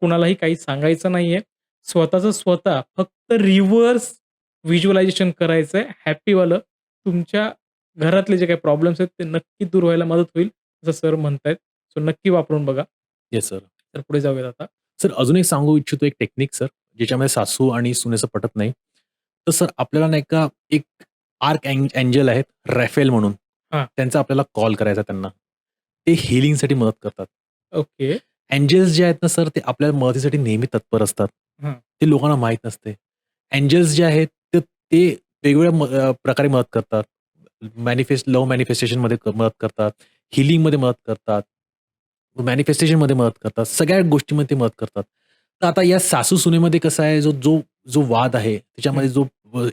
कुणालाही काही सांगायचं नाहीये. स्वतःचं स्वतः फक्त रिव्हर्स व्हिज्युअलायझेशन करायचंय हॅपीवालं. तुमच्या घरातले जे काही प्रॉब्लेम्स आहेत ते नक्की दूर व्हायला मदत होईल, असं सर म्हणतायत. सो नक्की वापरून बघा. Yes sir. तर पुढे जाऊयात आता. सर अजून एक सांगू इच्छितो एक टेक्निक सर, ज्याच्यामध्ये सासू आणि सुनेचं पटत नाही. तर सर आपल्याला नाही का एक एंजल आहेत रॅफेल म्हणून. हां. त्यांचा आपल्याला कॉल करायचा त्यांना. ते हीलिंगसाठी मदत करतात. ओके. एंजल्स जे आहेत ना सर, ते आपल्या मदतीसाठी नेहमी तत्पर असतात. हां. ते लोकांना माहीत नसते. एंजल्स जे आहेत ते वेगवेगळ्या प्रकारे मदत करतात. लव्ह मॅनिफेस्टेशनमध्ये मदत करतात. हीलिंगमध्ये मदत करतात. मॅनिफेस्टेशनमध्ये मदत करतात. सगळ्या गोष्टींमध्ये ते मदत करतात. तर आता या सासू-सुनेमध्ये कसं आहे, जो जो जो वाद आहे, हं. त्याच्यामध्ये जो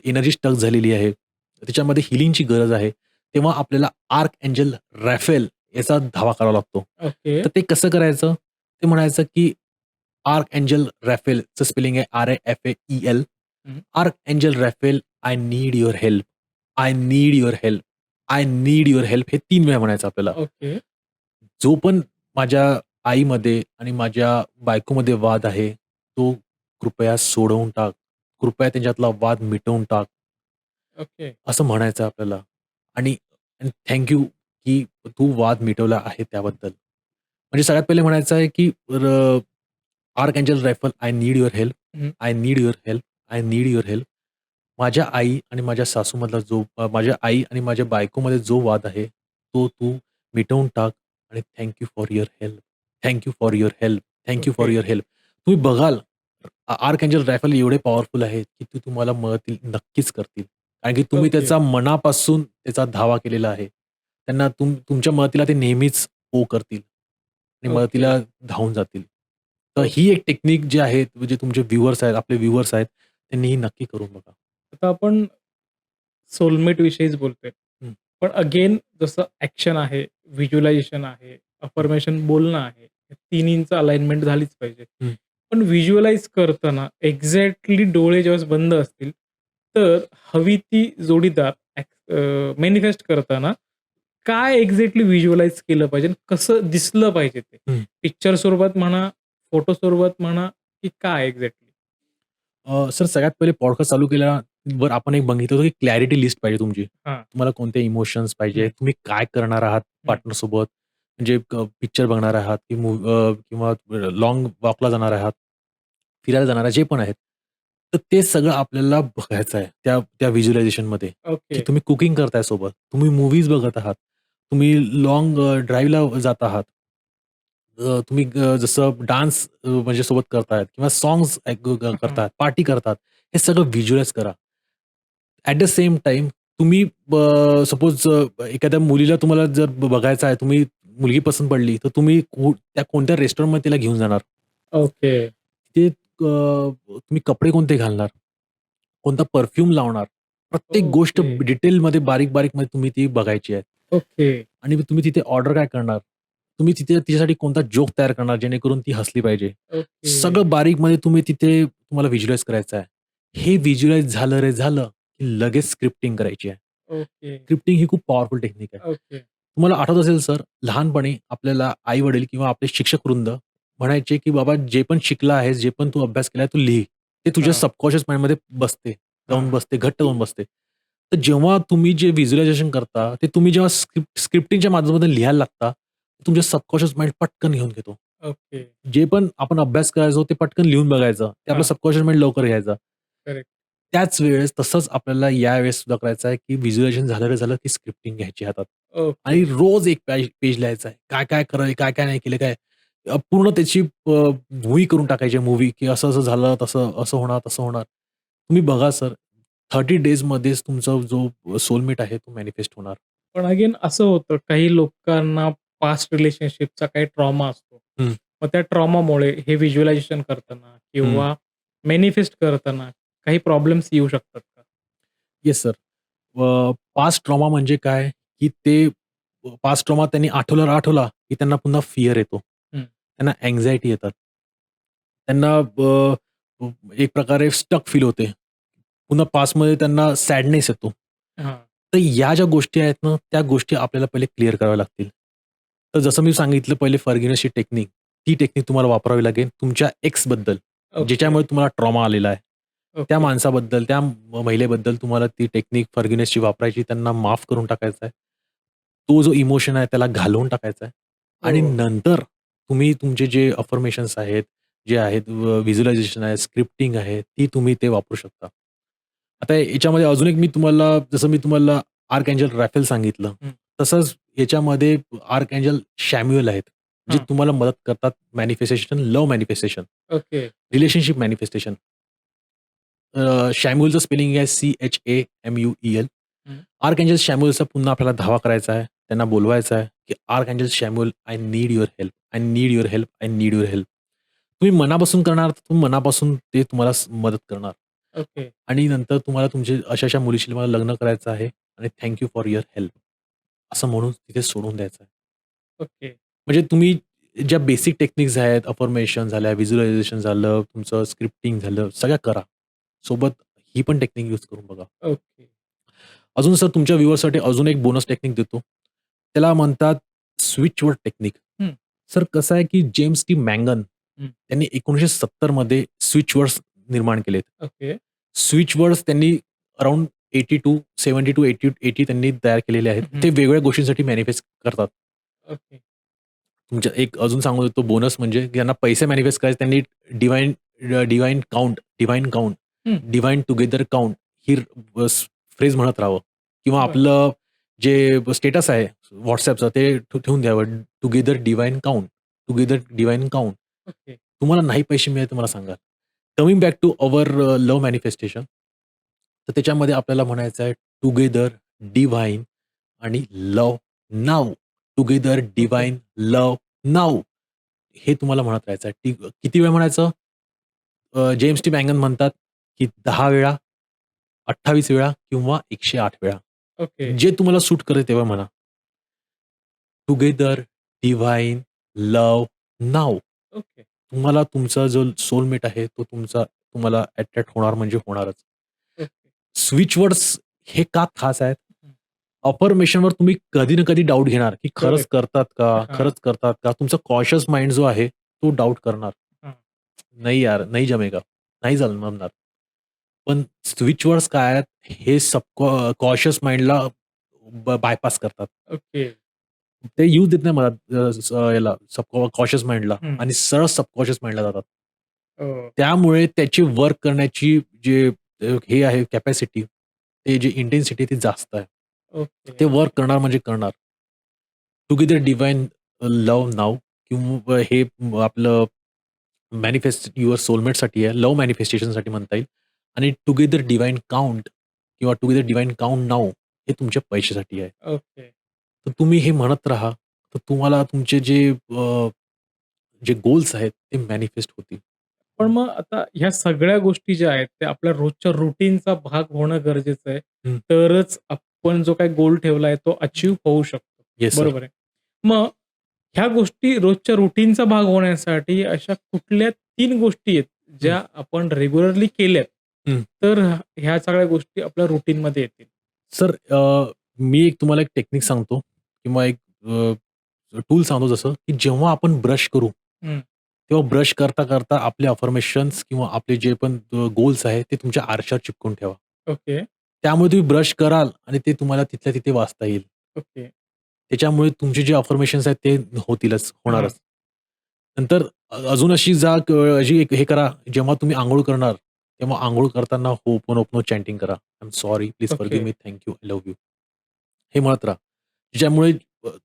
एनर्जी स्टक झालेली आहे, त्याच्यामध्ये हीलिंगची गरज आहे. तेव्हा आपल्याला आर्क एंजल रॅफेल याचा धावा करावा लागतो. ओके. तर ते कसं करायचं? ते म्हणायचं की आर्क एंजल रॅफेलचं स्पेलिंग आहे RAFAEL. Hmm. Archangel Raphael, I need your help. I need your help. I need your help हे 3 वेळा म्हणायचं आपल्याला. ओके. जो पण माझ्या आईमध्ये आणि माझ्या बायकोमध्ये वाद आहे, तो कृपया सोडवून टाक. कृपया त्यांच्यातला वाद मिटवून टाक. ओके. असं म्हणायचं आपल्याला आणि आणि थँक यू की तू वाद मिटवला आहे त्याबद्दल. म्हणजे सगळ्यात पहिले म्हणायचं आहे की archangel Raphael, I need your help. Hmm. I need your help. I need your help. माझ्या आई आणि माझ्या बायकोमध्ये जो वाद आहे, तो तू मिटवून टाक. आणि thank you for your help, thank you for your help, thank you for okay, your help. तुम्ही बघाल आर्कएंजल रायफल एवढे पॉवरफुल आहेत, की ते तुम्हाला मदत नक्कीच करतील. कारण की तुम्ही ओके. त्याचा मनापासून त्याचा धावा केलेला आहे. त्यांना तुमच्या मदतीला ते नेहमीच हो करतील आणि ओके, मदतीला धावून जातील. तर ही ओके. एक टेक्निक जी आहे, म्हणजे तुमचे व्ह्यूअर्स आहेत, आपले व्ह्यूअर्स आहेत, त्यांनी ही नक्की करून बघा. आता आपण सोलमेट विषयीच बोलतोय. हं, पण अगेन जसं ॲक्शन आहे, व्हिज्युअलायझेशन आहे, हं, अफर्मेशन बोलणं आहे. या तिन्हींचं अलाइनमेंट झालीच पाहिजे. हं. पण व्हिज्युअलाइज करताना एक्झॅक्टली डोळे जेव्हा बंद असतील, तर हवी ती जोडीदार मॅनिफेस्ट करताना काय एक्झॅक्टली व्हिज्युअलाइज केलं पाहिजे? कसं दिसलं पाहिजे ते? हं. पिक्चर स्वरूपात म्हणा, फोटो स्वरूपात म्हणा, की काय एक्झॅक्टली? सर सगळ्यात पहिले पॉडकास्ट चालू केल्यावर आपण एक बघितलं होतं, की क्लॅरिटी लिस्ट पाहिजे तुमची. हां. तुम्हाला कोणते इमोशन्स पाहिजे, हं, तुम्ही काय करणार आहात हं. पार्टनरसोबत, म्हणजे पिक्चर बघणार आहात किंवा लाँग वॉकला जाणार आहात, फिरायला जाणार आहात, जे पण आहेत. तर ते सगळं आपल्याला बघायचं आहे त्या त्या व्हिज्युअलायझेशनमध्ये, की ओके. तुम्ही कुकिंग करताय सोबत, तुम्ही मूव्हीज बघत आहात, तुम्ही लाँग ड्राईव्हला जात आहात. तुम्ही जसं डान्स म्हणजे सोबत करतायत किंवा सॉन्ग्स हां. करतात, पार्टी करतात. हे सगळं व्हिज्युअलाइज करा. ॲट द सेम टाईम तुम्ही सपोज एखाद्या मुलीला तुम्हाला जर बघायचं आहे, तुम्ही मुलगी पसंत पडली, तर तुम्ही त्या कोणत्या रेस्टॉरंटमध्ये तिला घेऊन जाणार? ओके. ते तुम्ही कपडे कोणते घालणार? कोणता परफ्यूम लावणार? प्रत्येक गोष्ट ओके. डिटेलमध्ये बारीक-बारीकमध्ये तुम्ही ती बघायची आहे. ओके. आणि मग तुम्ही तिथे ऑर्डर काय करणार? तुम्ही तिथे तिच्यासाठी कोणता जोक तयार करणार जेणेकरून ती हसली पाहिजे? ओके. सगळं बारीकमध्ये तुम्ही तिथे तुम्हाला व्हिज्युअलाइज करायचं आहे. हे व्हिज्युअलाइज झालं रे झालं, की लगेच स्क्रिप्टिंग करायची आहे. ओके. स्क्रिप्टिंग ही खूप पॉवरफुल टेक्निक आहे. ओके. तुम्हाला आठवत असेल सर, लहानपणी आपल्याला आई-वडील किंवा आपले शिक्षक वृंद म्हणायचे, की "बाबा जे पण शिकला आहेस, जे पण तू अभ्यास केलाय, तू लिही." ते तुझ्या हां, सबकॉन्शियस माइंडमध्ये जाऊन हां. बसते, घट्ट जाऊन बसते. तर जेव्हा तुम्ही जे व्हिज्युअलायझेशन करता, ते तुम्ही जेव्हा स्क्रिप्टिंगच्या माध्यमातून लिहायला लागता, तुमच्या सबकॉन्शियस माइंड पटकन घेऊन घेतो. ओके. जे पण आपण अभ्यास करायचो ते पटकन लिहून बघायचं. ते आपलं हां. सबकॉन्शियस माइंड लवकर घ्यायचं. करेक्ट. त्याच वेळेस तसंच आपल्याला यावेळेस सुद्धा करायचं आहे, की व्हिज्युअलायझेशन झालं रे झालं, की स्क्रिप्टिंग घ्यायची हातात ओके. आणि रोज एक पेज लिहायचं आहे. काय-काय करायला, काय-काय नाही केलं, काय पूर्ण त्याची मूव्ही करून टाकायची मूव्ही, की असं-असं झालं, तसं असं होणार, तसं होणार. तुम्ही बघा सर 30 डेजमध्येच तुमचा जो सोलमेट आहे तो मॅनिफेस्ट होणार. पण अगेन असं होतं काही लोकांना पास्ट रिलेशनशिपचा काही ट्रॉमा असतो. हं, मग त्या ट्रॉमामुळे हे व्हिज्युअलायझेशन करताना हं. किंवा मॅनिफेस्ट करताना काही प्रॉब्लेम्स येऊ शकतात का? Yes sir. पास्ट ट्रॉमा म्हणजे काय, की ते पास्ट ट्रॉमा त्यांनी आठवला, की त्यांना पुन्हा फिअर येतो. हं. त्यांना अँक्साइटी येतात. त्यांना एक प्रकारे स्टक फील होते. पुन्हा पास्टमध्ये त्यांना सॅडनेस येतो. हां. तर या ज्या गोष्टी आहेत ना, त्या गोष्टी आपल्याला पहिले क्लिअर कराव्या लागतील. तर जसं मी सांगितलं पहिले फॉरगिव्हनेसची टेक्निक, ती टेक्निक तुम्हाला वापरावी लागेल तुमच्या एक्सबद्दल, ओके. ज्याच्यामुळे तुम्हाला ट्रॉमा आलेला आहे. त्या ओके. माणसाबद्दल, त्या महिलेबद्दल तुम्हाला ती टेक्निक फॉरगिव्हनेसची वापरायची, त्यांना माफ करून टाकायचं आहे. तो जो इमोशन आहे त्याला घालवून टाकायचा आहे आणि हो. नंतर तुम्ही तुमचे जे अफर्मेशन्स आहेत, जे आहेत व्हिज्युअलायझेशन आहे, स्क्रिप्टिंग आहे, ती तुम्ही ते वापरू शकता. आता याच्यामध्ये अजून एक जसं मी तुम्हाला आर्कएंजल राफेल सांगितलं, हं. तसंच याच्यामध्ये आर्कएंजल शॅम्युएल आहेत, जे हां. तुम्हाला मदत करतात manifestation, love manifestation, okay. Relationship manifestation. शॅम्युएलचं स्पेलिंग आहे CHAMUEL. हं. आर्कएंजल शॅम्युएलचा पुन्हा आपल्याला धावा करायचा आहे. त्यांना बोलवायचं आहे, की archangel Chamuel, I need your help. I need your help. I need your help. तुम्ही मनापासून करणार, तर तुम्ही मनापासून ते तुम्हाला मदत करणार. ओके. आणि नंतर तुम्हाला तुमची अशा-अशा मुलीशी मला लग्न करायचं आहे आणि thank you for your help. असं म्हणून तिथे सोडून द्यायचं आहे. ओके. म्हणजे तुम्ही ज्या बेसिक टेक्निक्स आहेत, अफर्मेशन झाल्या, व्हिज्युअलायझेशन झालं, तुमचं स्क्रिप्टिंग झालं, सगळ्या करा. सोबत ही पण टेक्निक यूज करून बघा. ओके. अजून सर तुमच्या व्ह्यूअर्ससाठी अजून एक बोनस टेक्निक देतो. त्याला म्हणतात स्विच वर्ड टेक्निक. हं. सर कसं आहे, की जेम्स टी मॅंगन हं. त्यांनी 1970 मध्ये स्विच वर्ड्स निर्माण केलेत. ओके. स्विच वर्ड्स त्यांनी अराउंड 80 टू 70 टू 80 त्यांनी तयार केलेले आहेत. हं. ते वेगवेगळ्या गोष्टींसाठी मॅनिफेस्ट करतात. ओके. तुमच्या एक अजून सांगू देतो बोनस म्हणजे ज्यांना पैसे मॅनिफेस्ट करायचे त्यांनी डिव्हाइन डिव्हाइन काउंट, हं. डिव्हाइन टुगेदर काउंट ही फ्रेज म्हणत राहावं किंवा बरं. आपलं जे स्टेटस आहे WhatsAppचं ते ठेवून द्यावं. Together divine count, together divine count. Okay. तुम्हाला नाही पैसे मिळाले तर मला सांगा. Coming back to our love manifestation. तर त्याच्यामध्ये आपल्याला म्हणायचं आहे टुगेदर डिव्हाइन आणि love now. Together okay. Divine love now. हे तुम्हाला म्हणत राहायचं आहे. किती वेळ म्हणायचं? जेम्स टी मॅंगन म्हणतात, की 10 वेळा, 28 वेळा किंवा 108 वेळा. ओके. जे तुम्हाला सूट करेल तेव्हा म्हणा. Together divine love now. Okay. तुम्हाला तुमचा जो सोलमेट आहे तो तुम्हाला अट्रॅक्ट होणार म्हणजे होणारच. ओके. स्विच वर्ड्स हे का खास आहेत? हं. अफर्मेशनवर तुम्ही कधी ना कधी डाउट घेणार, की खरंच करेक्ट. करतात का? हां. खरंच करतात का? तुमचा कॉशियस माइंड जो आहे तो डाउट करणार. हां. नाही यार, नहीं जमेगा. नाही जमणार. पण स्विच वर्ड्स काय आहेत? हे कॉशियस माइंडला बायपास करतात. ओके. ते येऊ देत नाही मला याला कॉशियस माइंडला हं. आणि सरळ सबकॉन्शियस माइंडला जातात. ओह! त्यामुळे त्याची वर्क करण्याची जे हे आहे कॅपॅसिटी, ते जे इंटेन्सिटी ती जास्त आहे. ओके. ते वर्क करणार म्हणजे करणार. टुगेदर डिव्हाइन लव्ह नाऊ किंवा हे आपलं मॅनिफेस्ट युअर सोलमेटसाठी आहे. लव्ह मॅनिफेस्टेशनसाठी म्हणता येईल आणि टुगेदर डिव्हाइन काउंट किंवा टुगेदर डिव्हाइन काउंट नाऊ हे तुमच्या पैशासाठी आहे. ओके. तर तुम्ही हे म्हणत राहा, तर तुम्हाला तुमचे जे गोल्स आहेत ते मॅनिफेस्ट होतील. पण मग आता ह्या सगळ्या गोष्टी ज्या आहेत, त्या आपल्या रोजच्या रुटीनचा भाग होणं गरजेचं आहे. हं. तरच आपण जो काही गोल ठेवलाय तो अचीव्ह होऊ शकतो. Yes sir. बरोबर आहे. मग ह्या गोष्टी रोजच्या रुटीनचा भाग होण्यासाठी अशा कुठल्या 3 गोष्टी आहेत, हं, ज्या आपण रेग्युलरली केल्यात, हं. तर ह्या सगळ्या गोष्टी आपल्या रुटीनमध्ये येतील? सर मी तुम्हाला एक टेक्निक सांगतो किंवा एक टूल सांगतो जसं, की जेव्हा आपण ब्रश करू, हं. तेव्हा ब्रश करता आपले अफर्मेशन्स किंवा आपले जे पण गोल्स आहेत ते तुमच्या आरशावर चिपकून ठेवा. ओके. त्यामुळे तुम्ही ब्रश कराल आणि ते तुम्हाला तिथल्या तिथे वाचता येईल. ओके. त्याच्यामुळे तुमचे जे अफर्मेशन्स आहेत ते होतीलच, हां. होणारच. नंतर अजून अशी अशी एक हे करा, जेव्हा तुम्ही अंघोळ करणार, तेव्हा अंघोळ करताना होपोनोपोनो चॅन्टिंग करा. I am sorry, please okay. Forgive me, thank you, I love you. हे म्हणत राहा. ज्यामुळे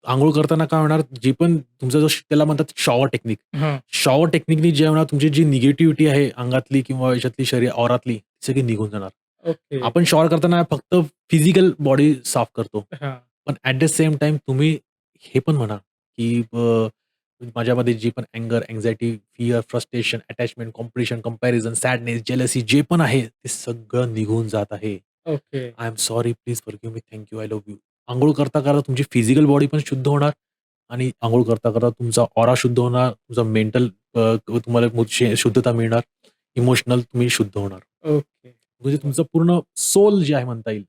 अंघोळ करताना काय होणार, जे पण तुमचा जो त्याला म्हणतात शॉवर टेक्निक. हां. शॉवर टेक्निकनी जे होणार तुमची जी निगेटिव्हिटी आहे अंगातली किंवा याच्यातली औरातली, ती सगळी निघून जाणार. ओके. आपण शॉवर करताना फक्त फिजिकल बॉडी साफ करतो. हां. पण ॲट द सेम टाईम तुम्ही हे पण म्हणा, की माझ्यामध्ये जे पण अँगर, anxiety, fear, frustration, attachment, competition, comparison, sadness, jealousy जे पण आहे, ते सगळं निघून जात आहे. Okay. I am sorry, please forgive me, thank you, I love you. अंघोळ करता तुमची फिजिकल बॉडी पण शुद्ध होणार आणि अंघोळ करता तुमचा ऑरा शुद्ध होणार, तुमचा मेंटल तुम्हाला शुद्धता मिळणार, इमोशनल तुम्ही शुद्ध होणार. ओके. म्हणजे तुमचं पूर्ण सोल जे आहे म्हणता येईल.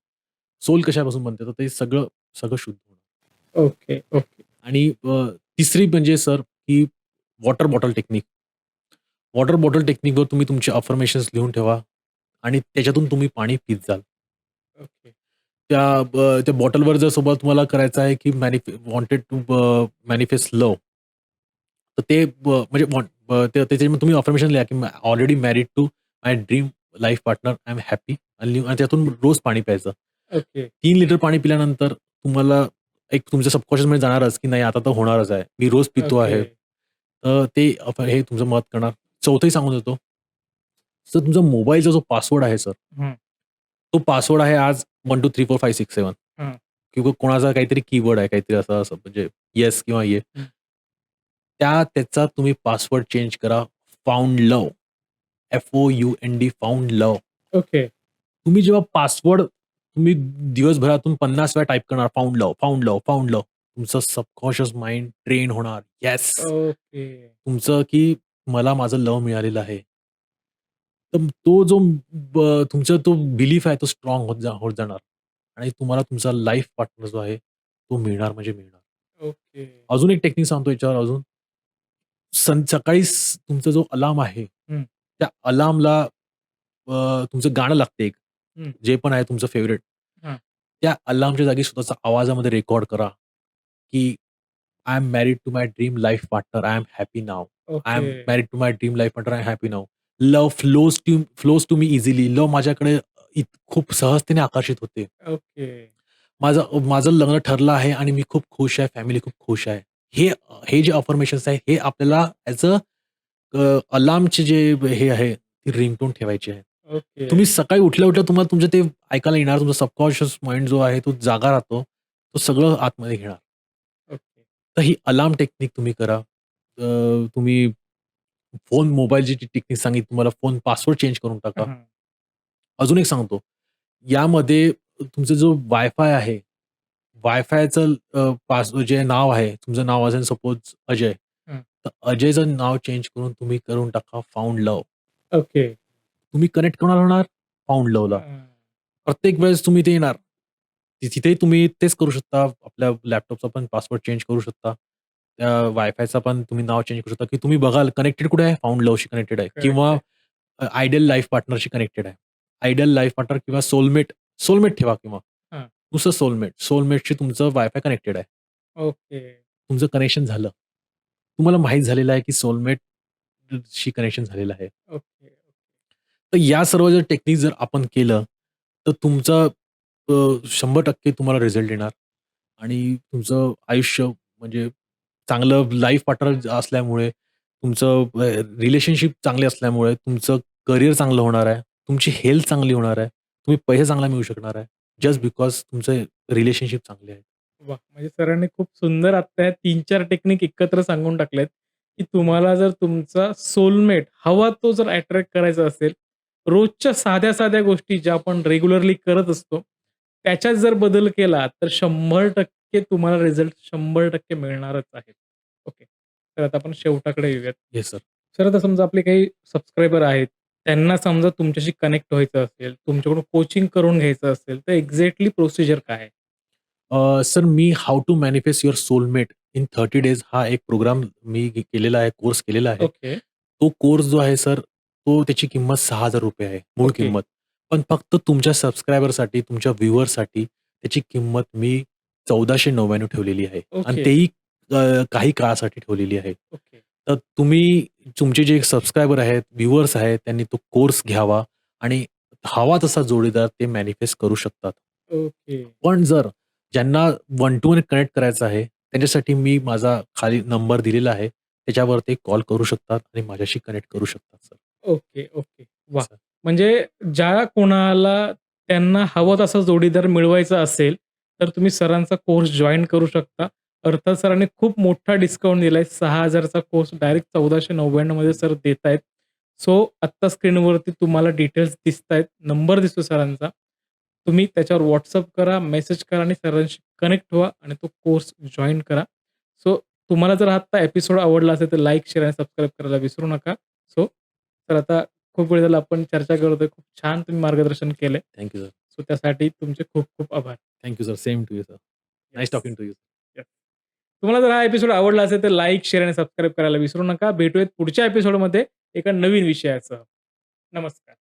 सोल कशापासून बनते? तर ते सगळं शुद्ध होणार. ओके. ओके. आणि तिसरी म्हणजे सर, की water bottle technique. Water bottle टेक्निकवर तुम्ही तुमचे अफर्मेशन्स लिहून ठेवा आणि त्याच्यातून तुम्ही पाणी पीत जाल. ओके. त्या बॉटलवर जर सोबत तुम्हाला करायचं आहे, की वॉन्टेड टू मॅनिफेस्ट लव्ह. तर ते म्हणजे त्याच्यामध्ये तुम्ही अफर्मेशन लिहा, की already married to my dream life partner. I am happy आणि त्यातून रोज पाणी प्यायचं. ओके. 3 लिटर पाणी पिल्यानंतर तुम्हाला एक तुमच्या सबकॉन्शियसमध्ये जाणारच, की नाही आता तर होणारच आहे. मी रोज पितो ओके. आहे. तर ते हे तुमचं मत करणार. चौथंही सांगून देतो. सर तुमचा मोबाईलचा जो पासवर्ड आहे सर, हं. तो पासवर्ड आहे आज 1, 2, 3, 4, 5, 6, 7 हं. किंवा कोणाचा काहीतरी कीवर्ड आहे, काहीतरी असं म्हणजे येस किंवा ये. हं. त्याचा तुम्ही पासवर्ड चेंज करा. Found love. FOUND found love. Okay. तुम्ही जेव्हा पासवर्ड तुम्ही दिवसभरातून 50 वेळा टाइप करणार found love, found love, found love. तुमचं सबकॉन्शियस माइंड ट्रेन होणार. येस. ओके. तुमचं की मला माझं लव्ह मिळालेलं आहे. तर तो जो तुमचा तो बिलीफ आहे तो स्ट्राँग होत जाणार आणि तुम्हाला तुमचा लाईफ पार्टनर जो आहे, तो मिळणार म्हणजे मिळणार. ओके. अजून एक टेक्निक सांगतो याच्यावर अजून. सकाळी तुमचा जो अलार्म आहे, हं. त्या अलार्मला तुमचं गाणं लागतं एक, हं. जे पण आहे तुमचं फेव्हरेट. हां. त्या अलार्मच्या जागी स्वतःचा आवाजामध्ये रेकॉर्ड करा, की I am married to my dream life partner. I am happy now. I okay. Am married to my dream life partner. I am happy now. Love flows to me easily. Love माझ्याकडे खूप सहजतेने आकर्षित होते. Okay. माझं माझं लग्न ठरलं आहे आणि मी खूप खुश आहे, फॅमिली खूप खुश आहे. हे हे जे अफर्मेशन्स आहेत, हे आपल्याला ॲज अलार्मचे जे हे आहे, ती रिंगटोन ठेवायची आहे. ओके, तुम्ही सकाळी उठल्या-उठल्या तुम्हाला तुमचं ते ऐकायला येणार. तुमचा सबकॉन्शियस माइंड जो आहे, तो जागा राहतो. तो सगळं आतमध्ये घेणार. ओके. तर ही अलार्म टेक्निक तुम्ही करा. तुम्ही फोन मोबाईलची जी टेक्निक सांगितली तुम्हाला, फोन पासवर्ड चेंज करून हां, टाका. हां. अजून एक सांगतो, यामध्ये तुमचा जो वायफाय आहे, वायफायचं जे नाव आहे, तुमचं नाव असेल सपोज अजय, हं. तर अजयचं नाव चेंज करून तुम्ही करून टाका फाउंड लव्ह. ओके. तुम्ही कनेक्ट कोणाला होणार? फाउंड लव्हला. हां. प्रत्येक वेळेस तुम्ही ते येणार. तिथेही तुम्ही तेच करू शकता. आपल्या लॅपटॉपचा पण पासवर्ड चेंज करू शकता. त्या वायफायचा पण तुम्ही नाव चेंज करू शकता, की तुम्ही बघाल कनेक्टेड कुठे आहे? फाउंड लव्हशी कनेक्टेड आहे करेक्ट किंवा आहे. आयडियल लाईफ पार्टनरशी कनेक्टेड आहे. आयडियल लाईफ पार्टनर किंवा सोलमेट, सोलमेट ठेवा किंवा हां. नुसतं सोलमेट. सोलमेटशी तुमचं वायफाय कनेक्टेड आहे. ओके. तुमचं कनेक्शन झालं. तुम्हाला माहीत झालेलं आहे, की सोलमेटशी कनेक्शन झालेलं आहे. ओके. तर या सर्व जर टेक्निक जर आपण केलं, तर तुमचं 100% तुम्हाला रिझल्ट येणार आणि तुमचं आयुष्य म्हणजे चांगलं लाईफ पार्टनर असल्यामुळे, तुमचं रिलेशनशिप चांगले असल्यामुळे, तुमचं करियर चांगलं होणार आहे. तुमची हेल्थ चांगली होणार आहे. तुम्ही पैसे चांगला मिळवू शकणार आहे. जस्ट हं. बिकॉज तुमचे रिलेशनशिप चांगले आहे. वाह! म्हणजे सरांनी खूप सुंदर आत्ता ह्या 3-4 टेक्निक एकत्र सांगून टाकल्यात, की तुम्हाला जर तुमचा सोलमेट हवा तो जर अट्रॅक्ट करायचा असेल, रोजच्या साध्या-साध्या गोष्टी ज्या आपण रेग्युलरली करत असतो, त्याच्यात जर बदल केला तर 100% तुम्हाला रिझल्ट 100% मिळणारच आहेत. ओके. तर आता आपण शेवटाकडे येऊयात. Yes sir. सर आता समजा आपले काही सबस्क्रायबर आहेत, त्यांना समजा तुमच्याशी कनेक्ट व्हायचं असेल, तुमच्याकडून कोचिंग करून घ्यायचं असेल, तर एक्झॅक्टली प्रोसिजर काय आहे? सर मी how to manifest your soulmate in 30 days हा एक प्रोग्राम मी केलेला आहे, कोर्स केलेला आहे. ओके, तो कोर्स जो आहे सर, तो त्याची किंमत ₹6,000 आहे, मूळ ओके. किंमत. पण फक्त तुमच्या सबस्क्रायबरसाठी, तुमच्या व्ह्यूअरसाठी त्याची किंमत मी 1499 ठेवलेली आहे आणि ओके, तेही काही काळासाठी ठेवलेली आहे. ओके, तर तुम्ही तुमचे जे सबस्क्रायबर आहेत, व्ह्यूअर्स आहेत, त्यांनी तो कोर्स घ्यावा आणि हवा तसा जोडीदार ते मॅनिफेस्ट करू शकतात. ओके. पण जर ज्यांना वन टू वन कनेक्ट करायचं आहे, त्यांच्यासाठी मी माझा खाली नंबर दिलेला आहे. त्याच्यावर ते कॉल करू शकतात आणि माझ्याशी कनेक्ट करू शकतात सर. Okay, okay. वाह! सर. म्हणजे ज्या कोणाला त्यांना हवं तसा जोडीदार मिळवायचा असेल, तर तुम्ही सरांचा कोर्स जॉइन करू शकता. अर्थात सरांनी खूप मोठा डिस्काउंट दिलाय. 6,000 चा कोर्स डायरेक्ट 1499 मध्ये सर देतायत. सो आत्ता स्क्रीनवरती तुम्हाला डिटेल्स दिसतायत. नंबर दिसतो सरांचा. तुम्ही त्याच्यावर WhatsApp करा, मेसेज करा आणि सरांशी कनेक्ट व्हा आणि तो कोर्स जॉइन करा. सो तुम्हाला जर आत्ता एपिसोड आवडला असेल, तर लाईक, शेअर आणि सबस्क्राईब करायला विसरू नका. सो तर आता खूप वेळ झाला आपण चर्चा करतोय. खूप छान तुम्ही मार्गदर्शन केलंय. Thank you sir. सो त्यासाठी तुमचे खूप खूप आभार. Thank you sir. Same to you sir. Nice yes. Talking to you. Yes. तुम्हाला जर हा एपिसोड आवडला असेल, तर लाईक, शेअर आणि सबस्क्राईब करायला विसरू नका. भेटूयात पुढच्या एपिसोडमध्ये एका नवीन विषयासह. नमस्कार.